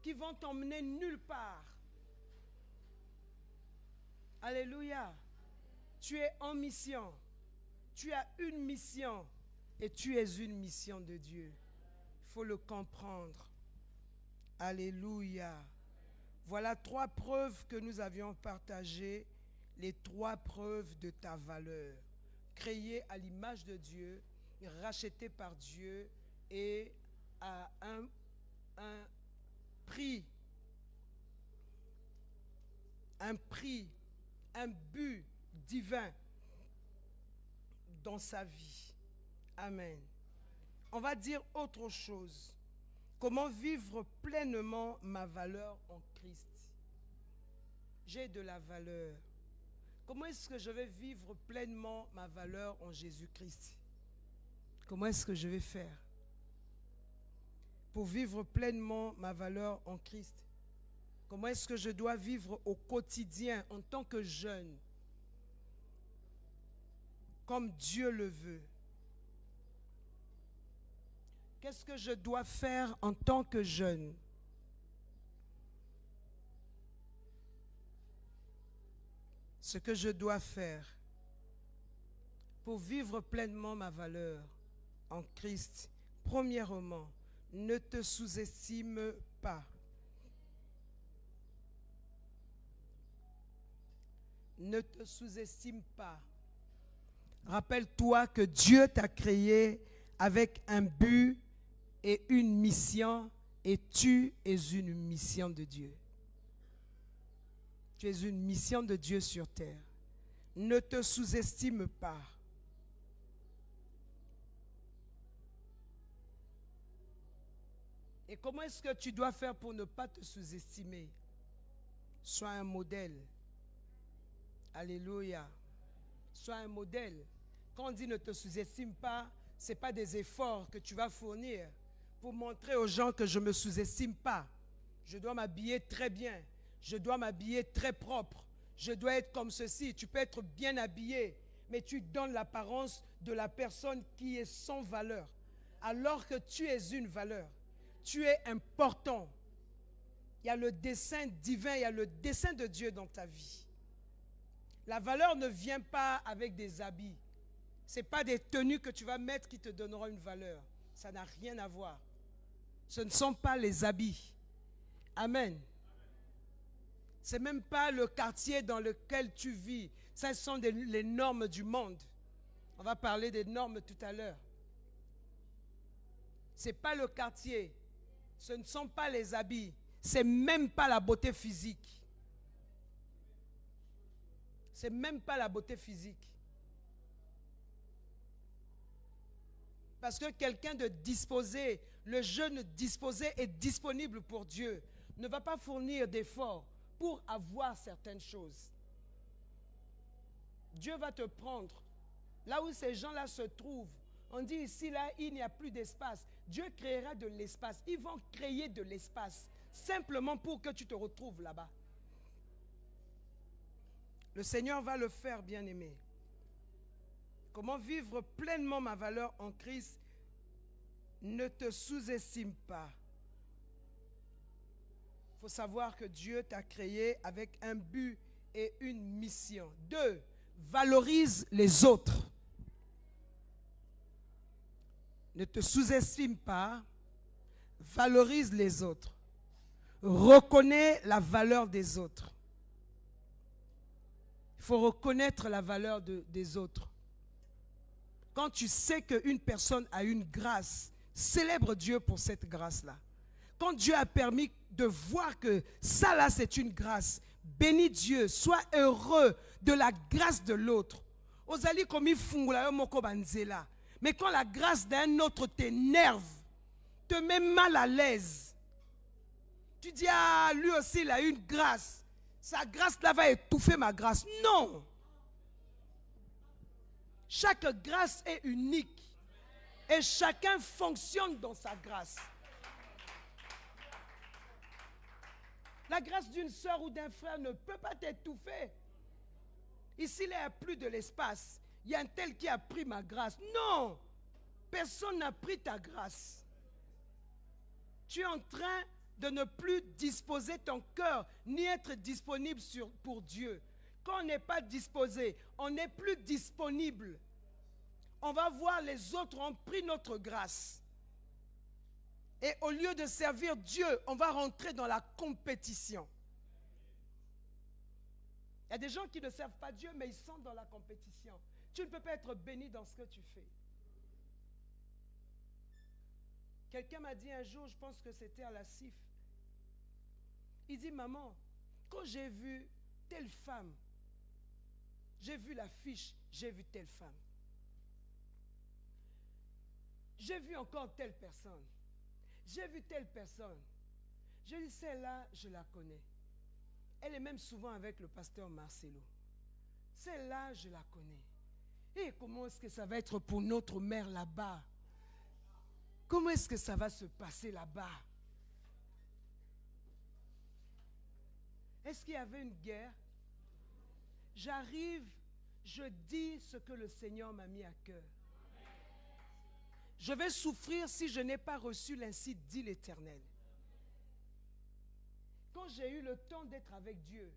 qui vont t'emmener nulle part. Alléluia. Tu es en mission. Tu as une mission et tu es une mission de Dieu. Il faut le comprendre. Alléluia. Voilà 3 preuves que nous avions partagées. Les 3 preuves de ta valeur. Créé à l'image de Dieu, racheté par Dieu et à un prix, un but divin dans sa vie. Amen. On va dire autre chose. Comment vivre pleinement ma valeur en Christ? J'ai de la valeur. Comment est-ce que je vais vivre pleinement ma valeur en Jésus-Christ? Comment est-ce que je vais faire pour vivre pleinement ma valeur en Christ? Comment est-ce que je dois vivre au quotidien en tant que jeune, comme Dieu le veut? Qu'est-ce que je dois faire en tant que jeune? Ce que je dois faire pour vivre pleinement ma valeur en Christ. Premièrement, ne te sous-estime pas. Ne te sous-estime pas. Rappelle-toi que Dieu t'a créé avec un but et une mission, et tu es une mission de Dieu. Tu es une mission de Dieu sur terre. Ne te sous-estime pas. Et comment est-ce que tu dois faire pour ne pas te sous-estimer? Sois un modèle. Alléluia. Sois un modèle. Quand on dit ne te sous-estime pas, ce n'est pas des efforts que tu vas fournir pour montrer aux gens que je ne me sous-estime pas. Je dois m'habiller très bien. Je dois m'habiller très propre. Je dois être comme ceci. Tu peux être bien habillé, mais tu donnes l'apparence de la personne qui est sans valeur. Alors que tu es une valeur. Tu es important. Il y a le dessein divin, il y a le dessein de Dieu dans ta vie. La valeur ne vient pas avec des habits. Ce n'est pas des tenues que tu vas mettre qui te donneront une valeur. Ça n'a rien à voir. Ce ne sont pas les habits. Amen. Ce n'est même pas le quartier dans lequel tu vis. Ce sont les normes du monde. On va parler des normes tout à l'heure. Ce n'est pas le quartier. Ce ne sont pas les habits. Ce n'est même pas la beauté physique. Ce n'est même pas la beauté physique. Parce que quelqu'un de disposé, le jeune disposé et disponible pour Dieu, ne va pas fournir d'efforts pour avoir certaines choses. Dieu va te prendre là où ces gens-là se trouvent. On dit ici, là, il n'y a plus d'espace. Dieu créera de l'espace. Ils vont créer de l'espace simplement pour que tu te retrouves là-bas. Le Seigneur va le faire, bien-aimé. Comment vivre pleinement ma valeur en Christ? Ne te sous-estime pas. Il faut savoir que Dieu t'a créé avec un but et une mission. 2, valorise les autres. Ne te sous-estime pas. Valorise les autres. Reconnais la valeur des autres. Il faut reconnaître la valeur des autres. Quand tu sais qu'une personne a une grâce, Célèbre Dieu pour cette grâce-là. Quand Dieu a permis de voir que ça là c'est une grâce, bénis Dieu, sois heureux de la grâce de l'autre. Mais quand la grâce d'un autre t'énerve, te met mal à l'aise, tu dis, ah, lui aussi il a une grâce, sa grâce là va étouffer ma grâce. Non! Chaque grâce est unique et chacun fonctionne dans sa grâce. La grâce d'une sœur ou d'un frère ne peut pas t'étouffer. Ici, il n'y a plus de l'espace. Il y a un tel qui a pris ma grâce. Non! Personne n'a pris ta grâce. Tu es en train de ne plus disposer ton cœur, ni être disponible pour Dieu. Quand on n'est pas disposé, on n'est plus disponible. On va voir les autres ont pris notre grâce. Et au lieu de servir Dieu, on va rentrer dans la compétition. Il y a des gens qui ne servent pas Dieu, mais ils sont dans la compétition. Tu ne peux pas être béni dans ce que tu fais. Quelqu'un m'a dit un jour, je pense que c'était à la CIF, il dit, maman, quand j'ai vu telle femme, j'ai vu l'affiche, j'ai vu telle femme. J'ai vu encore telle personne. J'ai vu telle personne. Je dis, celle-là, je la connais. Elle est même souvent avec le pasteur Marcelo. Celle-là, je la connais. Et comment est-ce que ça va être pour notre mère là-bas? Comment est-ce que ça va se passer là-bas? Est-ce qu'il y avait une guerre? J'arrive, je dis ce que le Seigneur m'a mis à cœur. Je vais souffrir si je n'ai pas reçu l'ainsi dit l'Éternel. Quand j'ai eu le temps d'être avec Dieu,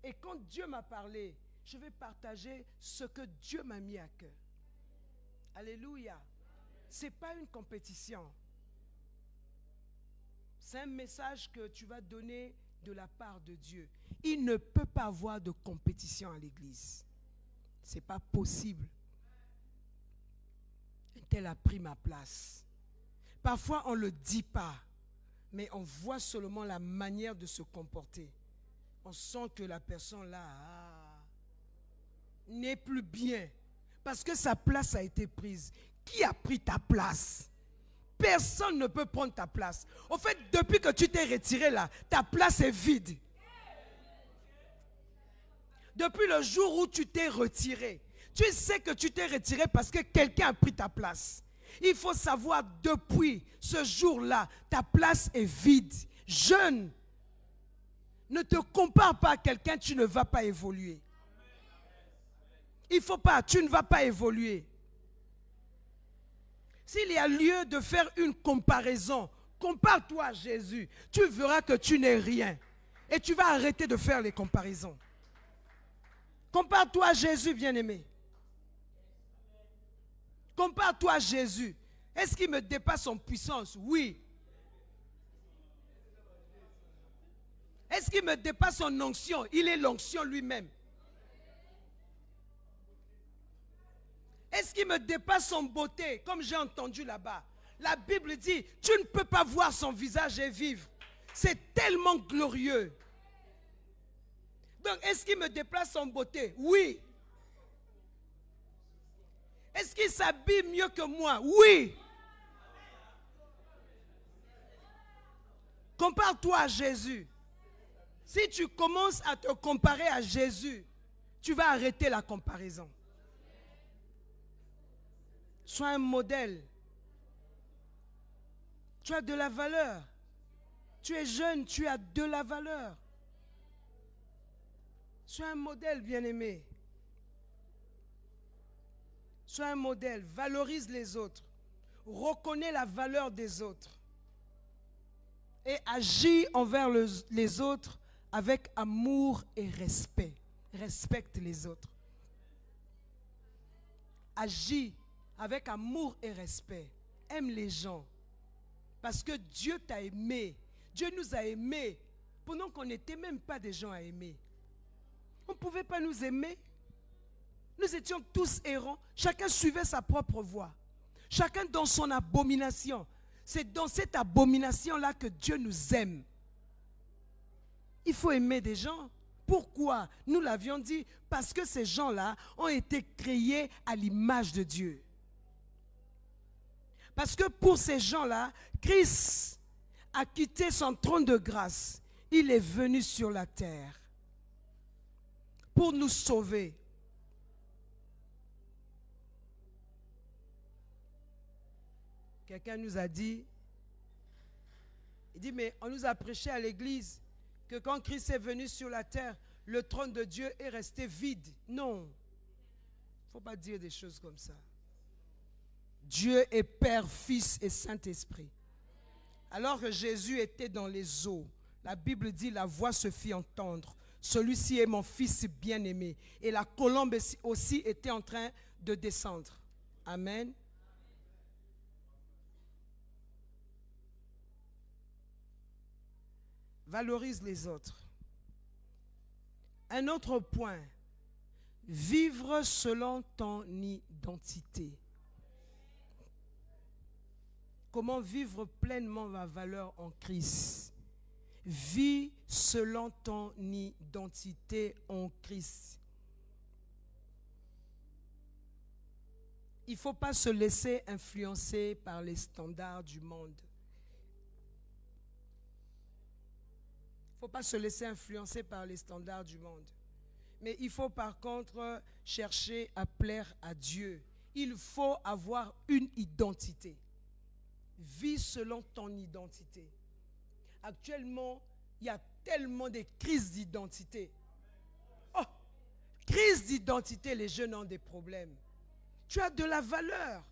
et quand Dieu m'a parlé, je vais partager ce que Dieu m'a mis à cœur. Alléluia. Ce n'est pas une compétition. C'est un message que tu vas donner de la part de Dieu. Il ne peut pas avoir de compétition à l'église. Ce n'est pas possible. Elle a pris ma place. Parfois, on ne le dit pas, mais on voit seulement la manière de se comporter. On sent que la personne là n'est plus bien parce que sa place a été prise. Qui a pris ta place? Personne ne peut prendre ta place. En fait, depuis que tu t'es retiré là, ta place est vide. Depuis le jour où tu t'es retiré, tu sais que tu t'es retiré parce que quelqu'un a pris ta place. Il faut savoir, depuis ce jour-là, ta place est vide. Jeune, ne te compare pas à quelqu'un, tu ne vas pas évoluer. Il ne faut pas, tu ne vas pas évoluer. S'il y a lieu de faire une comparaison, compare-toi à Jésus. Tu verras que tu n'es rien. Et tu vas arrêter de faire les comparaisons. Compare-toi à Jésus, bien-aimé. Compare-toi à Jésus. Est-ce qu'il me dépasse en puissance? Oui. Est-ce qu'il me dépasse en onction? Il est l'onction lui-même. Est-ce qu'il me dépasse en beauté? Comme j'ai entendu là-bas. La Bible dit, tu ne peux pas voir son visage et vivre. C'est tellement glorieux. Donc, est-ce qu'il me dépasse en beauté? Oui. Est-ce qu'il s'habille mieux que moi? Oui. Compare-toi à Jésus. Si tu commences à te comparer à Jésus, tu vas arrêter la comparaison. Sois un modèle. Tu as de la valeur. Tu es jeune, tu as de la valeur. Sois un modèle, bien-aimé. Sois un modèle. Valorise les autres. Reconnais la valeur des autres. Et agis envers les autres avec amour et respect. Respecte les autres. Agis avec amour et respect. Aime les gens. Parce que Dieu t'a aimé. Dieu nous a aimés pendant qu'on n'était même pas des gens à aimer. On ne pouvait pas nous aimer. Nous étions tous errants. Chacun suivait sa propre voie. Chacun dans son abomination. C'est dans cette abomination-là que Dieu nous aime. Il faut aimer des gens. Pourquoi? Nous l'avions dit, parce que ces gens-là ont été créés à l'image de Dieu. Parce que pour ces gens-là, Christ a quitté son trône de grâce. Il est venu sur la terre pour nous sauver. Quelqu'un nous a dit, il dit, mais on nous a prêché à l'église que quand Christ est venu sur la terre, le trône de Dieu est resté vide. Non, il ne faut pas dire des choses comme ça. Dieu est Père, Fils et Saint-Esprit. Alors que Jésus était dans les eaux, la Bible dit, la voix se fit entendre. Celui-ci est mon Fils bien-aimé. Et la colombe aussi était en train de descendre. Amen. Valorise les autres. Un autre point, vivre selon ton identité. Comment vivre pleinement ma valeur en Christ? Vis selon ton identité en Christ. Il ne faut pas se laisser influencer par les standards du monde. Il ne faut pas se laisser influencer par les standards du monde. Mais il faut par contre chercher à plaire à Dieu. Il faut avoir une identité. Vis selon ton identité. Actuellement, il y a tellement de crises d'identité. Oh, crise d'identité, les jeunes ont des problèmes. Tu as de la valeur.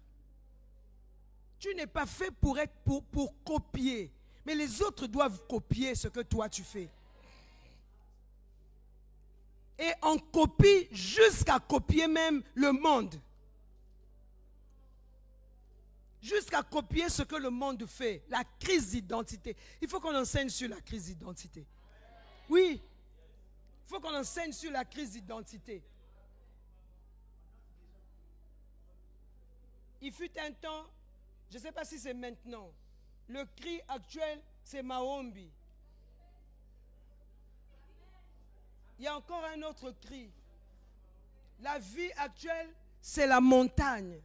Tu n'es pas fait pour copier. Mais les autres doivent copier ce que toi tu fais. Et on copie jusqu'à copier même le monde. Jusqu'à copier ce que le monde fait. La crise d'identité. Il faut qu'on enseigne sur la crise d'identité. Oui. Il faut qu'on enseigne sur la crise d'identité. Il fut un temps, je ne sais pas si c'est maintenant, le cri actuel, c'est Maombi. Il y a encore un autre cri. La vie actuelle, c'est la montagne.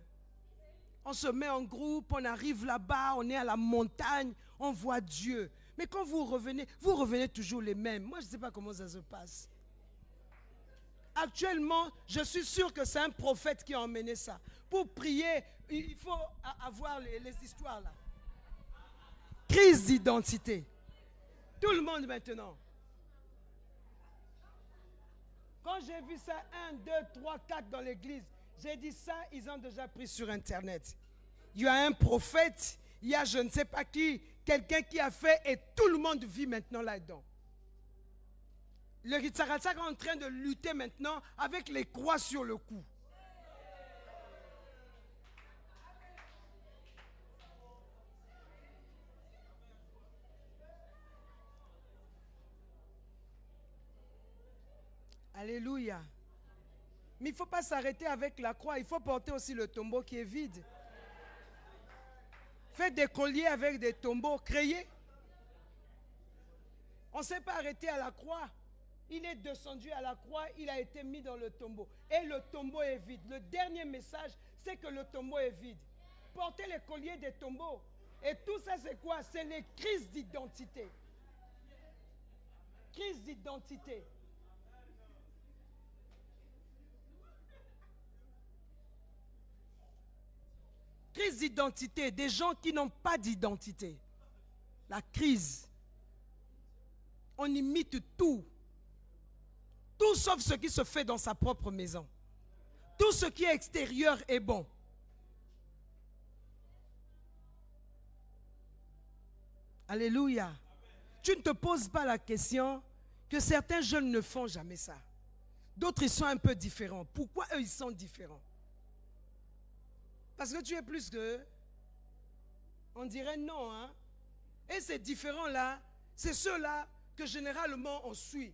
On se met en groupe, on arrive là-bas, on est à la montagne, on voit Dieu. Mais quand vous revenez toujours les mêmes. Moi, je ne sais pas comment ça se passe. Actuellement, je suis sûr que c'est un prophète qui a emmené ça. Pour prier, il faut avoir les histoires là. Crise d'identité. Tout le monde maintenant. Quand j'ai vu ça, 1, 2, 3, 4 dans l'église, j'ai dit ça, ils ont déjà pris sur Internet. Il y a un prophète, il y a je ne sais pas qui, quelqu'un qui a fait et tout le monde vit maintenant là-dedans. Le Ritsaratsak est en train de lutter maintenant avec les croix sur le cou. Alléluia. Mais il ne faut pas s'arrêter avec la croix. Il faut porter aussi le tombeau qui est vide. Faites des colliers avec des tombeaux créés. On ne s'est pas arrêté à la croix. Il est descendu à la croix, il a été mis dans le tombeau. Et le tombeau est vide. Le dernier message, c'est que le tombeau est vide. Portez les colliers des tombeaux. Et tout ça, c'est quoi? C'est les crises d'identité. Crise d'identité. Crise d'identité, des gens qui n'ont pas d'identité. La crise. On imite tout. Tout sauf ce qui se fait dans sa propre maison. Tout ce qui est extérieur est bon. Alléluia. Tu ne te poses pas la question que certains jeunes ne font jamais ça. D'autres, ils sont un peu différents. Pourquoi eux, ils sont différents? Parce que tu es plus qu'eux. On dirait non, hein? Et ces différents-là, c'est ceux-là que généralement on suit.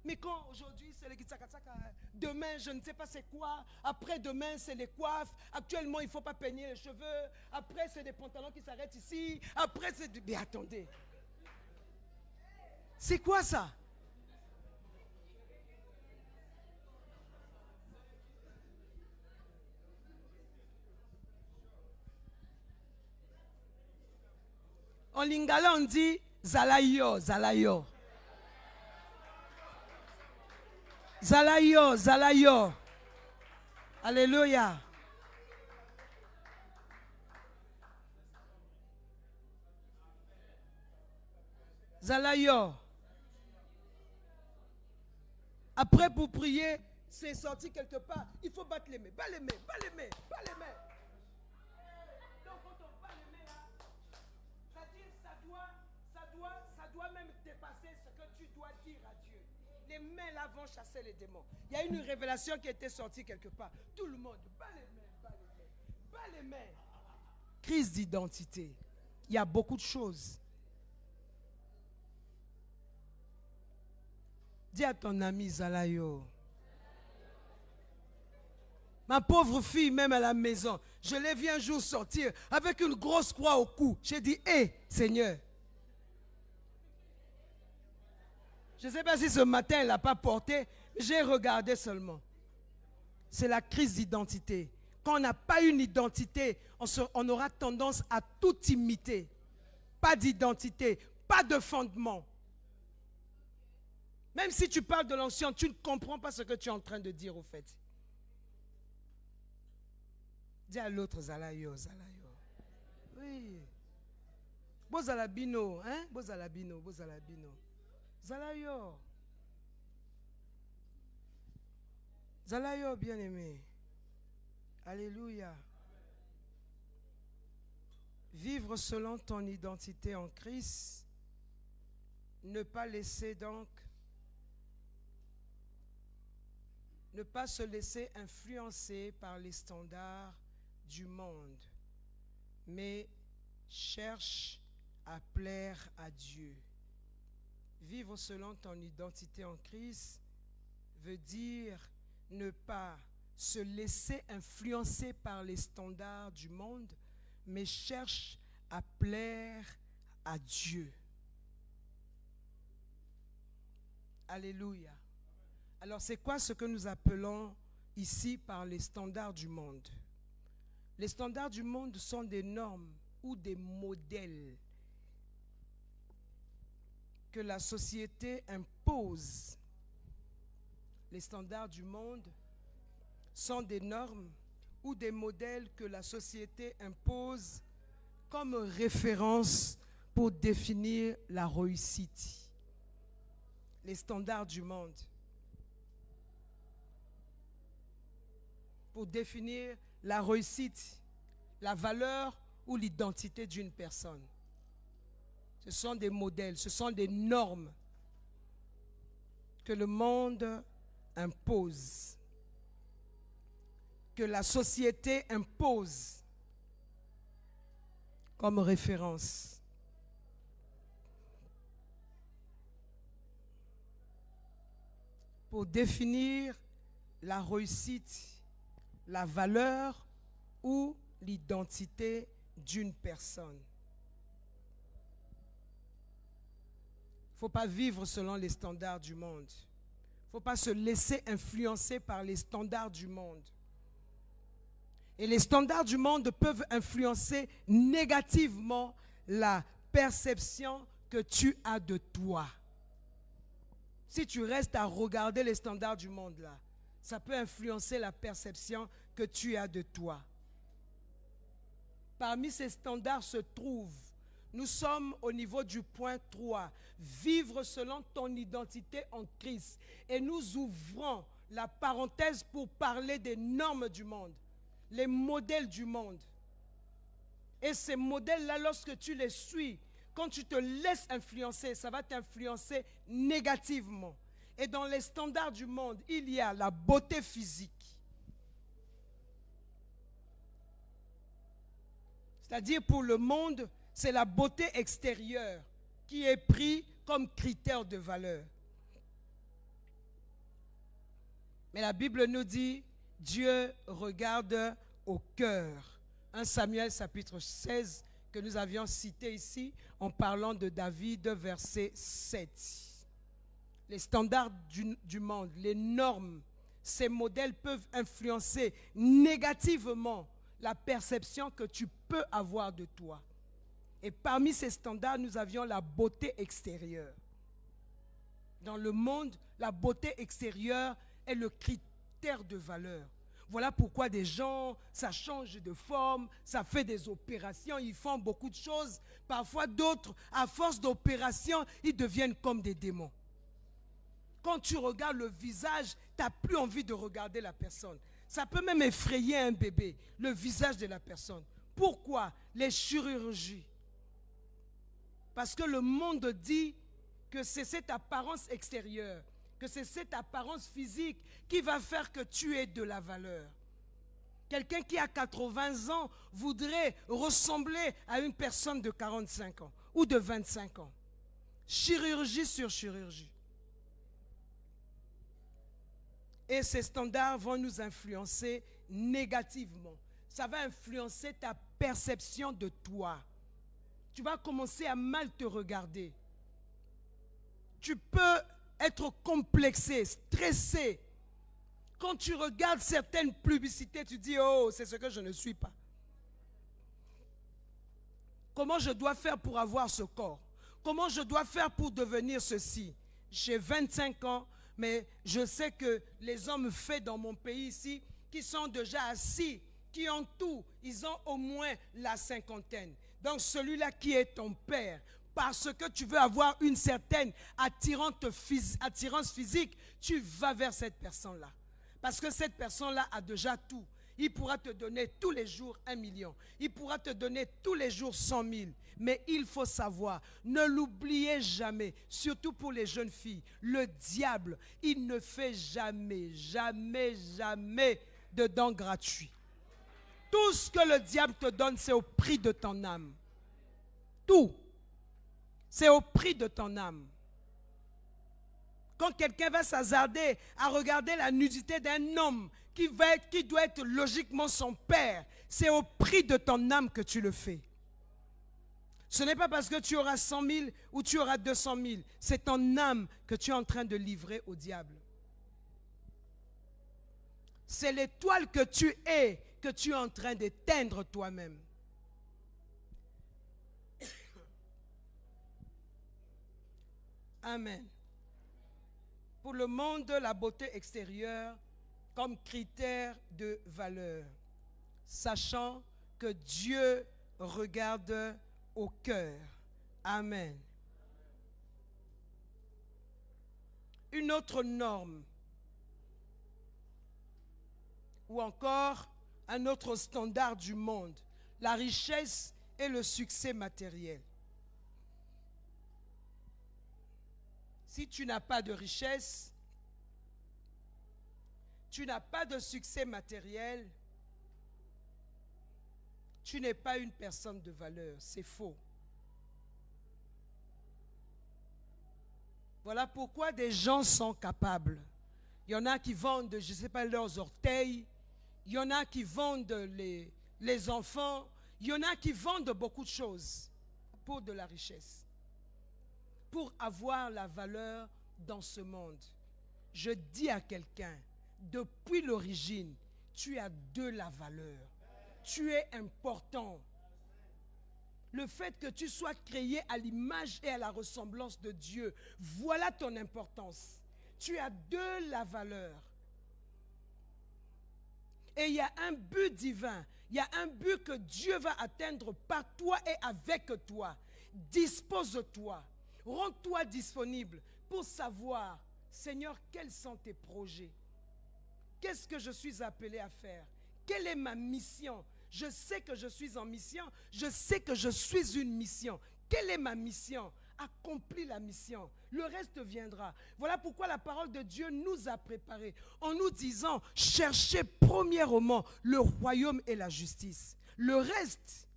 Mais quand aujourd'hui c'est les kitsaka-tsaka, demain je ne sais pas c'est quoi, après-demain c'est les coiffes, actuellement il ne faut pas peigner les cheveux, après c'est des pantalons qui s'arrêtent ici, après c'est... Mais attendez, c'est quoi ça? En lingala on dit zalayo, zalayo. Zalayo, zalayo. Alléluia. Zalayo. Après, pour prier, c'est sorti quelque part. Il faut battre les mains. Bats les mains, bats les mains, bats les mains. Donc, quand on bat les mains, là, c'est-à-dire, ça doit même dépasser ce que tu dois dire à Dieu. Les mains, là, vont chasser les démons. Il y a une révélation qui était sortie quelque part. Tout le monde, bat les mains, bat les mains, bat les mains. Crise d'identité. Il y a beaucoup de choses. Dis à ton ami Zalayo. Ma pauvre fille, même à la maison, je l'ai vu un jour sortir avec une grosse croix au cou. J'ai dit, hé, Seigneur. Je ne sais pas si ce matin, elle ne l'a pas porté. J'ai regardé seulement. C'est la crise d'identité. Quand on n'a pas une identité, on aura tendance à tout imiter. Pas d'identité, pas de fondement. Même si tu parles de l'ancien, tu ne comprends pas ce que tu es en train de dire au fait. Dis à l'autre, Zalayo, Zalayo. Oui. Bozalabino, hein? Bozalabino, Bozalabino. Zalayo. Zalayo, bien-aimé. Alléluia. Vivre selon ton identité en Christ. Ne pas laisser donc ne pas se laisser influencer par les standards du monde, mais cherche à plaire à Dieu. Vivre selon ton identité en Christ veut dire ne pas se laisser influencer par les standards du monde, mais cherche à plaire à Dieu. Alléluia. Alors, c'est quoi ce que nous appelons ici par les standards du monde? Les standards du monde sont des normes ou des modèles que la société impose. Les standards du monde sont des normes ou des modèles que la société impose comme référence pour définir la réussite. Les standards du monde. Pour définir la réussite, la valeur ou l'identité d'une personne. Ce sont des modèles, ce sont des normes que le monde impose, que la société impose comme référence. Pour définir la réussite, la valeur ou l'identité d'une personne. Il ne faut pas vivre selon les standards du monde. Il ne faut pas se laisser influencer par les standards du monde. Et les standards du monde peuvent influencer négativement la perception que tu as de toi. Si tu restes à regarder les standards du monde là, ça peut influencer la perception que tu as de toi. Parmi ces standards se trouvent, nous sommes au niveau du point 3, vivre selon ton identité en Christ. Et nous ouvrons la parenthèse pour parler des normes du monde, les modèles du monde. Et ces modèles-là, lorsque tu les suis, quand tu te laisses influencer, ça va t'influencer négativement. Et dans les standards du monde, il y a la beauté physique. C'est-à-dire pour le monde, c'est la beauté extérieure qui est prise comme critère de valeur. Mais la Bible nous dit, Dieu regarde au cœur. 1 Samuel chapitre 16 que nous avions cité ici en parlant de David, verset 7. Les standards du monde, les normes, ces modèles peuvent influencer négativement la perception que tu peux avoir de toi. Et parmi ces standards, nous avions la beauté extérieure. Dans le monde, la beauté extérieure est le critère de valeur. Voilà pourquoi des gens, ça change de forme, ça fait des opérations, ils font beaucoup de choses. Parfois d'autres, à force d'opérations, ils deviennent comme des démons. Quand tu regardes le visage, tu n'as plus envie de regarder la personne. Ça peut même effrayer un bébé, le visage de la personne. Pourquoi? Les chirurgies. Parce que le monde dit que c'est cette apparence extérieure, que c'est cette apparence physique qui va faire que tu aies de la valeur. Quelqu'un qui a 80 ans voudrait ressembler à une personne de 45 ans ou de 25 ans. Chirurgie sur chirurgie. Et ces standards vont nous influencer négativement. Ça va influencer ta perception de toi. Tu vas commencer à mal te regarder. Tu peux être complexé, stressé. Quand tu regardes certaines publicités, tu dis, oh, c'est ce que je ne suis pas. Comment je dois faire pour avoir ce corps? Comment je dois faire pour devenir ceci? J'ai 25 ans, mais je sais que les hommes faits dans mon pays ici, qui sont déjà assis, qui ont tout, ils ont au moins la cinquantaine. Donc celui-là qui est ton père, parce que tu veux avoir une certaine attirance physique, tu vas vers cette personne-là. Parce que cette personne-là a déjà tout. Il pourra te donner tous les jours 1 million. Il pourra te donner tous les jours 100 000. Mais il faut savoir, ne l'oubliez jamais, surtout pour les jeunes filles, le diable, il ne fait jamais de dons gratuits. Tout ce que le diable te donne, c'est au prix de ton âme. Tout. C'est au prix de ton âme. Quand quelqu'un va s'hasarder à regarder la nudité d'un homme qui doit être logiquement son père, c'est au prix de ton âme que tu le fais. Ce n'est pas parce que tu auras 100 000 ou tu auras 200 000. C'est ton âme que tu es en train de livrer au diable. C'est l'étoile que tu es que tu es en train d'éteindre toi-même. Amen. Pour le monde, la beauté extérieure comme critère de valeur, sachant que Dieu regarde au cœur. Amen. Une autre norme, ou encore un autre standard du monde, la richesse et le succès matériel. Si tu n'as pas de richesse, tu n'as pas de succès matériel, tu n'es pas une personne de valeur. C'est faux. Voilà pourquoi des gens sont capables. Il y en a qui vendent, je ne sais pas, leurs orteils. Il y en a qui vendent les enfants. Il y en a qui vendent beaucoup de choses pour de la richesse. Pour avoir la valeur dans ce monde. Je dis à quelqu'un, depuis l'origine, tu as de la valeur. Tu es important. Le fait que tu sois créé à l'image et à la ressemblance de Dieu, voilà ton importance. Tu as de la valeur. Et il y a un but divin. Il y a un but que Dieu va atteindre par toi et avec toi. Dispose-toi. Rends-toi disponible pour savoir, Seigneur, quels sont tes projets? Qu'est-ce que je suis appelé à faire? Quelle est ma mission? Je sais que je suis en mission. Je sais que je suis une mission. Quelle est ma mission? Accomplis la mission. Le reste viendra. Voilà pourquoi la parole de Dieu nous a préparés en nous disant, cherchez premièrement le royaume et la justice. Le reste,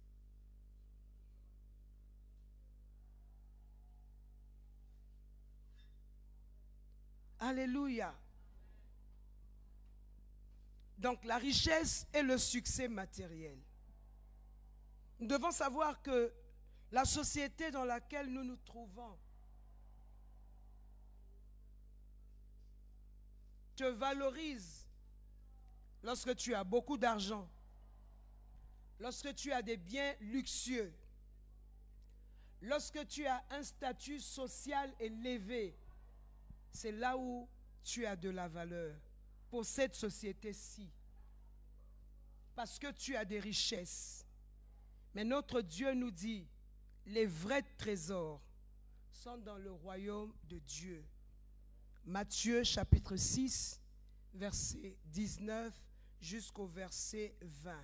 alléluia. Donc la richesse et le succès matériel. Nous devons savoir que la société dans laquelle nous nous trouvons te valorise lorsque tu as beaucoup d'argent, lorsque tu as des biens luxueux, lorsque tu as un statut social élevé. C'est là où tu as de la valeur pour cette société-ci. Parce que tu as des richesses. Mais notre Dieu nous dit, les vrais trésors sont dans le royaume de Dieu. Matthieu chapitre 6, verset 19 jusqu'au verset 20.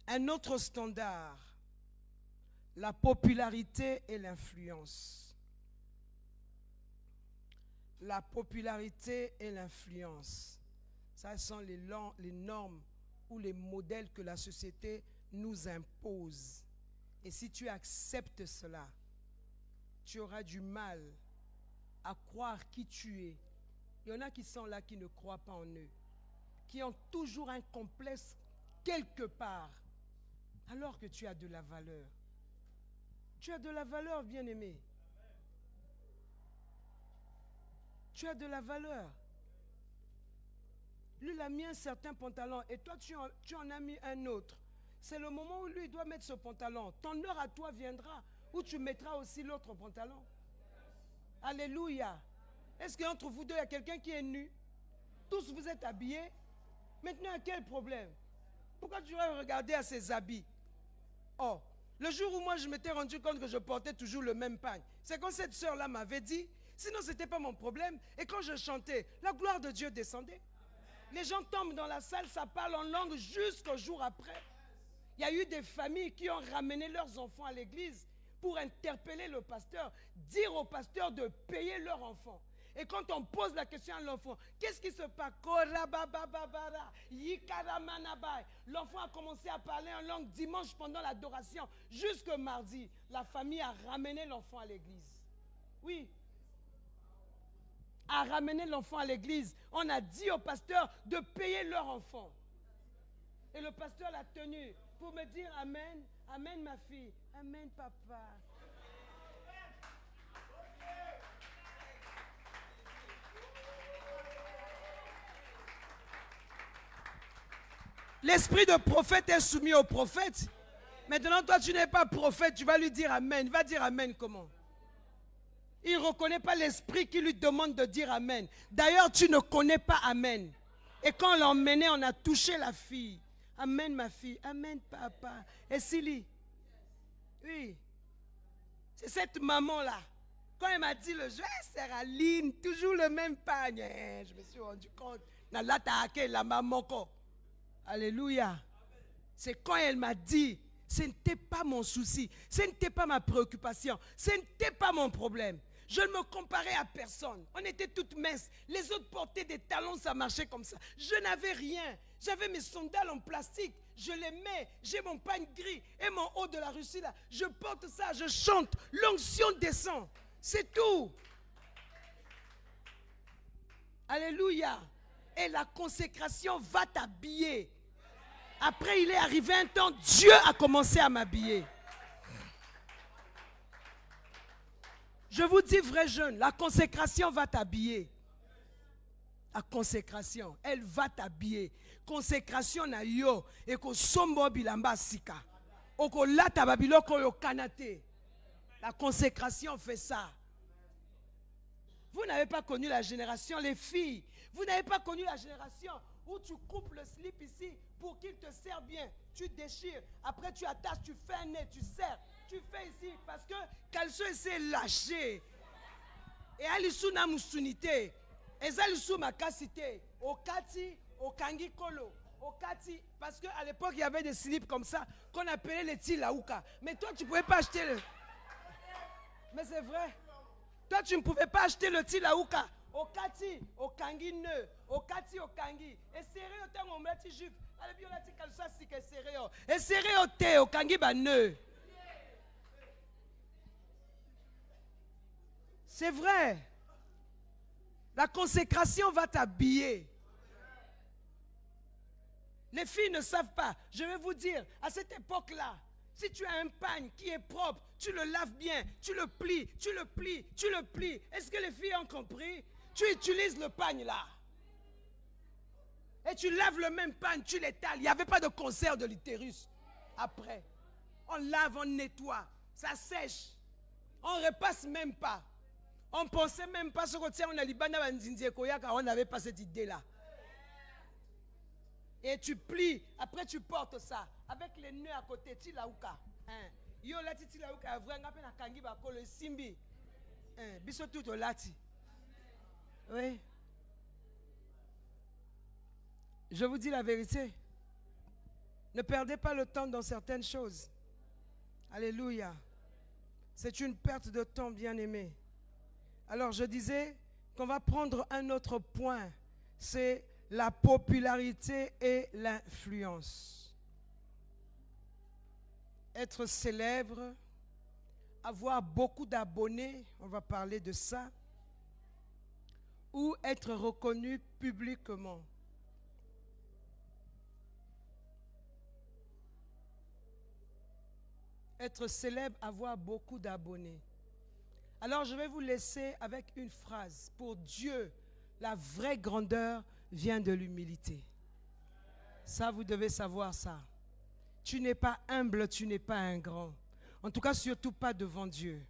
Un autre standard, la popularité et l'influence. La popularité et l'influence. Ça sont les normes ou les modèles que la société nous impose. Et si tu acceptes cela, tu auras du mal à croire qui tu es. Il y en a qui sont là qui ne croient pas en eux, qui ont toujours un complexe quelque part, alors que tu as de la valeur. Tu as de la valeur, bien-aimé. Tu as de la valeur. Lui, il a mis un certain pantalon et toi, tu en as mis un autre. C'est le moment où lui, il doit mettre ce pantalon. Ton heure à toi viendra où tu mettras aussi l'autre pantalon. Alléluia. Est-ce qu'entre vous deux, il y a quelqu'un qui est nu? Tous vous êtes habillés. Maintenant, quel problème? Pourquoi tu vas regarder à ses habits? Oh, le jour où moi, je m'étais rendu compte que je portais toujours le même pagne, c'est quand cette sœur-là m'avait dit, sinon, ce n'était pas mon problème. Et quand je chantais, la gloire de Dieu descendait. Les gens tombent dans la salle, ça parle en langue jusqu'au jour après. Il y a eu des familles qui ont ramené leurs enfants à l'église pour interpeller le pasteur, dire au pasteur de payer leurs enfants. Et quand on pose la question à l'enfant, qu'est-ce qui se passe? L'enfant a commencé à parler en langue dimanche pendant l'adoration. Jusque mardi, la famille a ramené l'enfant à l'église. Oui. A ramené l'enfant à l'église. On a dit au pasteur de payer leur enfant. Et le pasteur l'a tenu pour me dire amen, amen ma fille, amen papa. L'esprit de prophète est soumis au prophète. Maintenant, toi, tu n'es pas prophète, tu vas lui dire amen. Il va dire amen comment? Il ne reconnaît pas l'esprit qui lui demande de dire amen. D'ailleurs, tu ne connais pas amen. Et quand on l'a emmené, on a touché la fille. Amen, ma fille. Amen, papa. Et Silly? Oui. C'est cette maman-là. Quand elle m'a dit le jeu, c'est Aline, toujours le même pagne. Je me suis rendu compte. La maman. Alléluia. C'est quand elle m'a dit, ce n'était pas mon souci, ce n'était pas ma préoccupation, ce n'était pas mon problème. Je ne me comparais à personne. On était toutes minces. Les autres portaient des talons, ça marchait comme ça. Je n'avais rien. J'avais mes sandales en plastique. Je les mets. J'ai mon pagne gris et mon haut de la Russie là. Je porte ça, je chante. L'onction descend. C'est tout. Alléluia. Et la consécration va t'habiller. Après, il est arrivé un temps, Dieu a commencé à m'habiller. Je vous dis, vrai jeune, la consécration va t'habiller. La consécration, elle va t'habiller. Consécration na yo, et ko sombo bilamba sika. Oko lata babiloko yo kanate. La consécration fait ça. Vous n'avez pas connu la génération, les filles. Vous n'avez pas connu la génération où tu coupes le slip ici pour qu'il te serre bien. Tu déchires. Après, tu attaches, tu fais un nez, tu serres. Tu fais ici parce que caleçon s'est lâché. Et alisu na musunité. Et alisu makasité. Au kati, au kangi kolo. Au kati, parce qu'à l'époque, il y avait des slips comme ça qu'on appelait les tilaouka. Mais toi, tu ne pouvais pas acheter le... Mais c'est vrai. Toi, tu ne pouvais pas acheter le tilaouka. Au kati, au kangi nœud. Au kati, au kangi. Et serré au temps, on met un jupe. Et serré au thé, au kangi, bah nœud. C'est vrai. La consécration va t'habiller. Les filles ne savent pas. Je vais vous dire, à cette époque-là, si tu as un pagne qui est propre, tu le laves bien, tu le plies, tu le plies, tu le plies. Est-ce que les filles ont compris? Tu utilises le pagne là. Et tu laves le même pagne, tu l'étales. Il n'y avait pas de concert de l'utérus. Après, on lave, on nettoie, ça sèche. On ne repasse même pas. On ne pensait même pas ce que on a libana car on n'avait pas cette idée-là. Et tu plies, après tu portes ça avec les nœuds à côté, tilaouka. Yo lati tilaouka vrai ngape na kangi ba ko le simbi. Biso tout lati. Oui. Je vous dis la vérité. Ne perdez pas le temps dans certaines choses. Alléluia. C'est une perte de temps, bien-aimé. Alors je disais qu'on va prendre un autre point. C'est la popularité et l'influence. Être célèbre, avoir beaucoup d'abonnés, on va parler de ça, ou être reconnu publiquement. Être célèbre, avoir beaucoup d'abonnés. Alors je vais vous laisser avec une phrase. Pour Dieu, la vraie grandeur vient de l'humilité. Ça, vous devez savoir ça. Tu n'es pas humble, tu n'es pas un grand. En tout cas, surtout pas devant Dieu.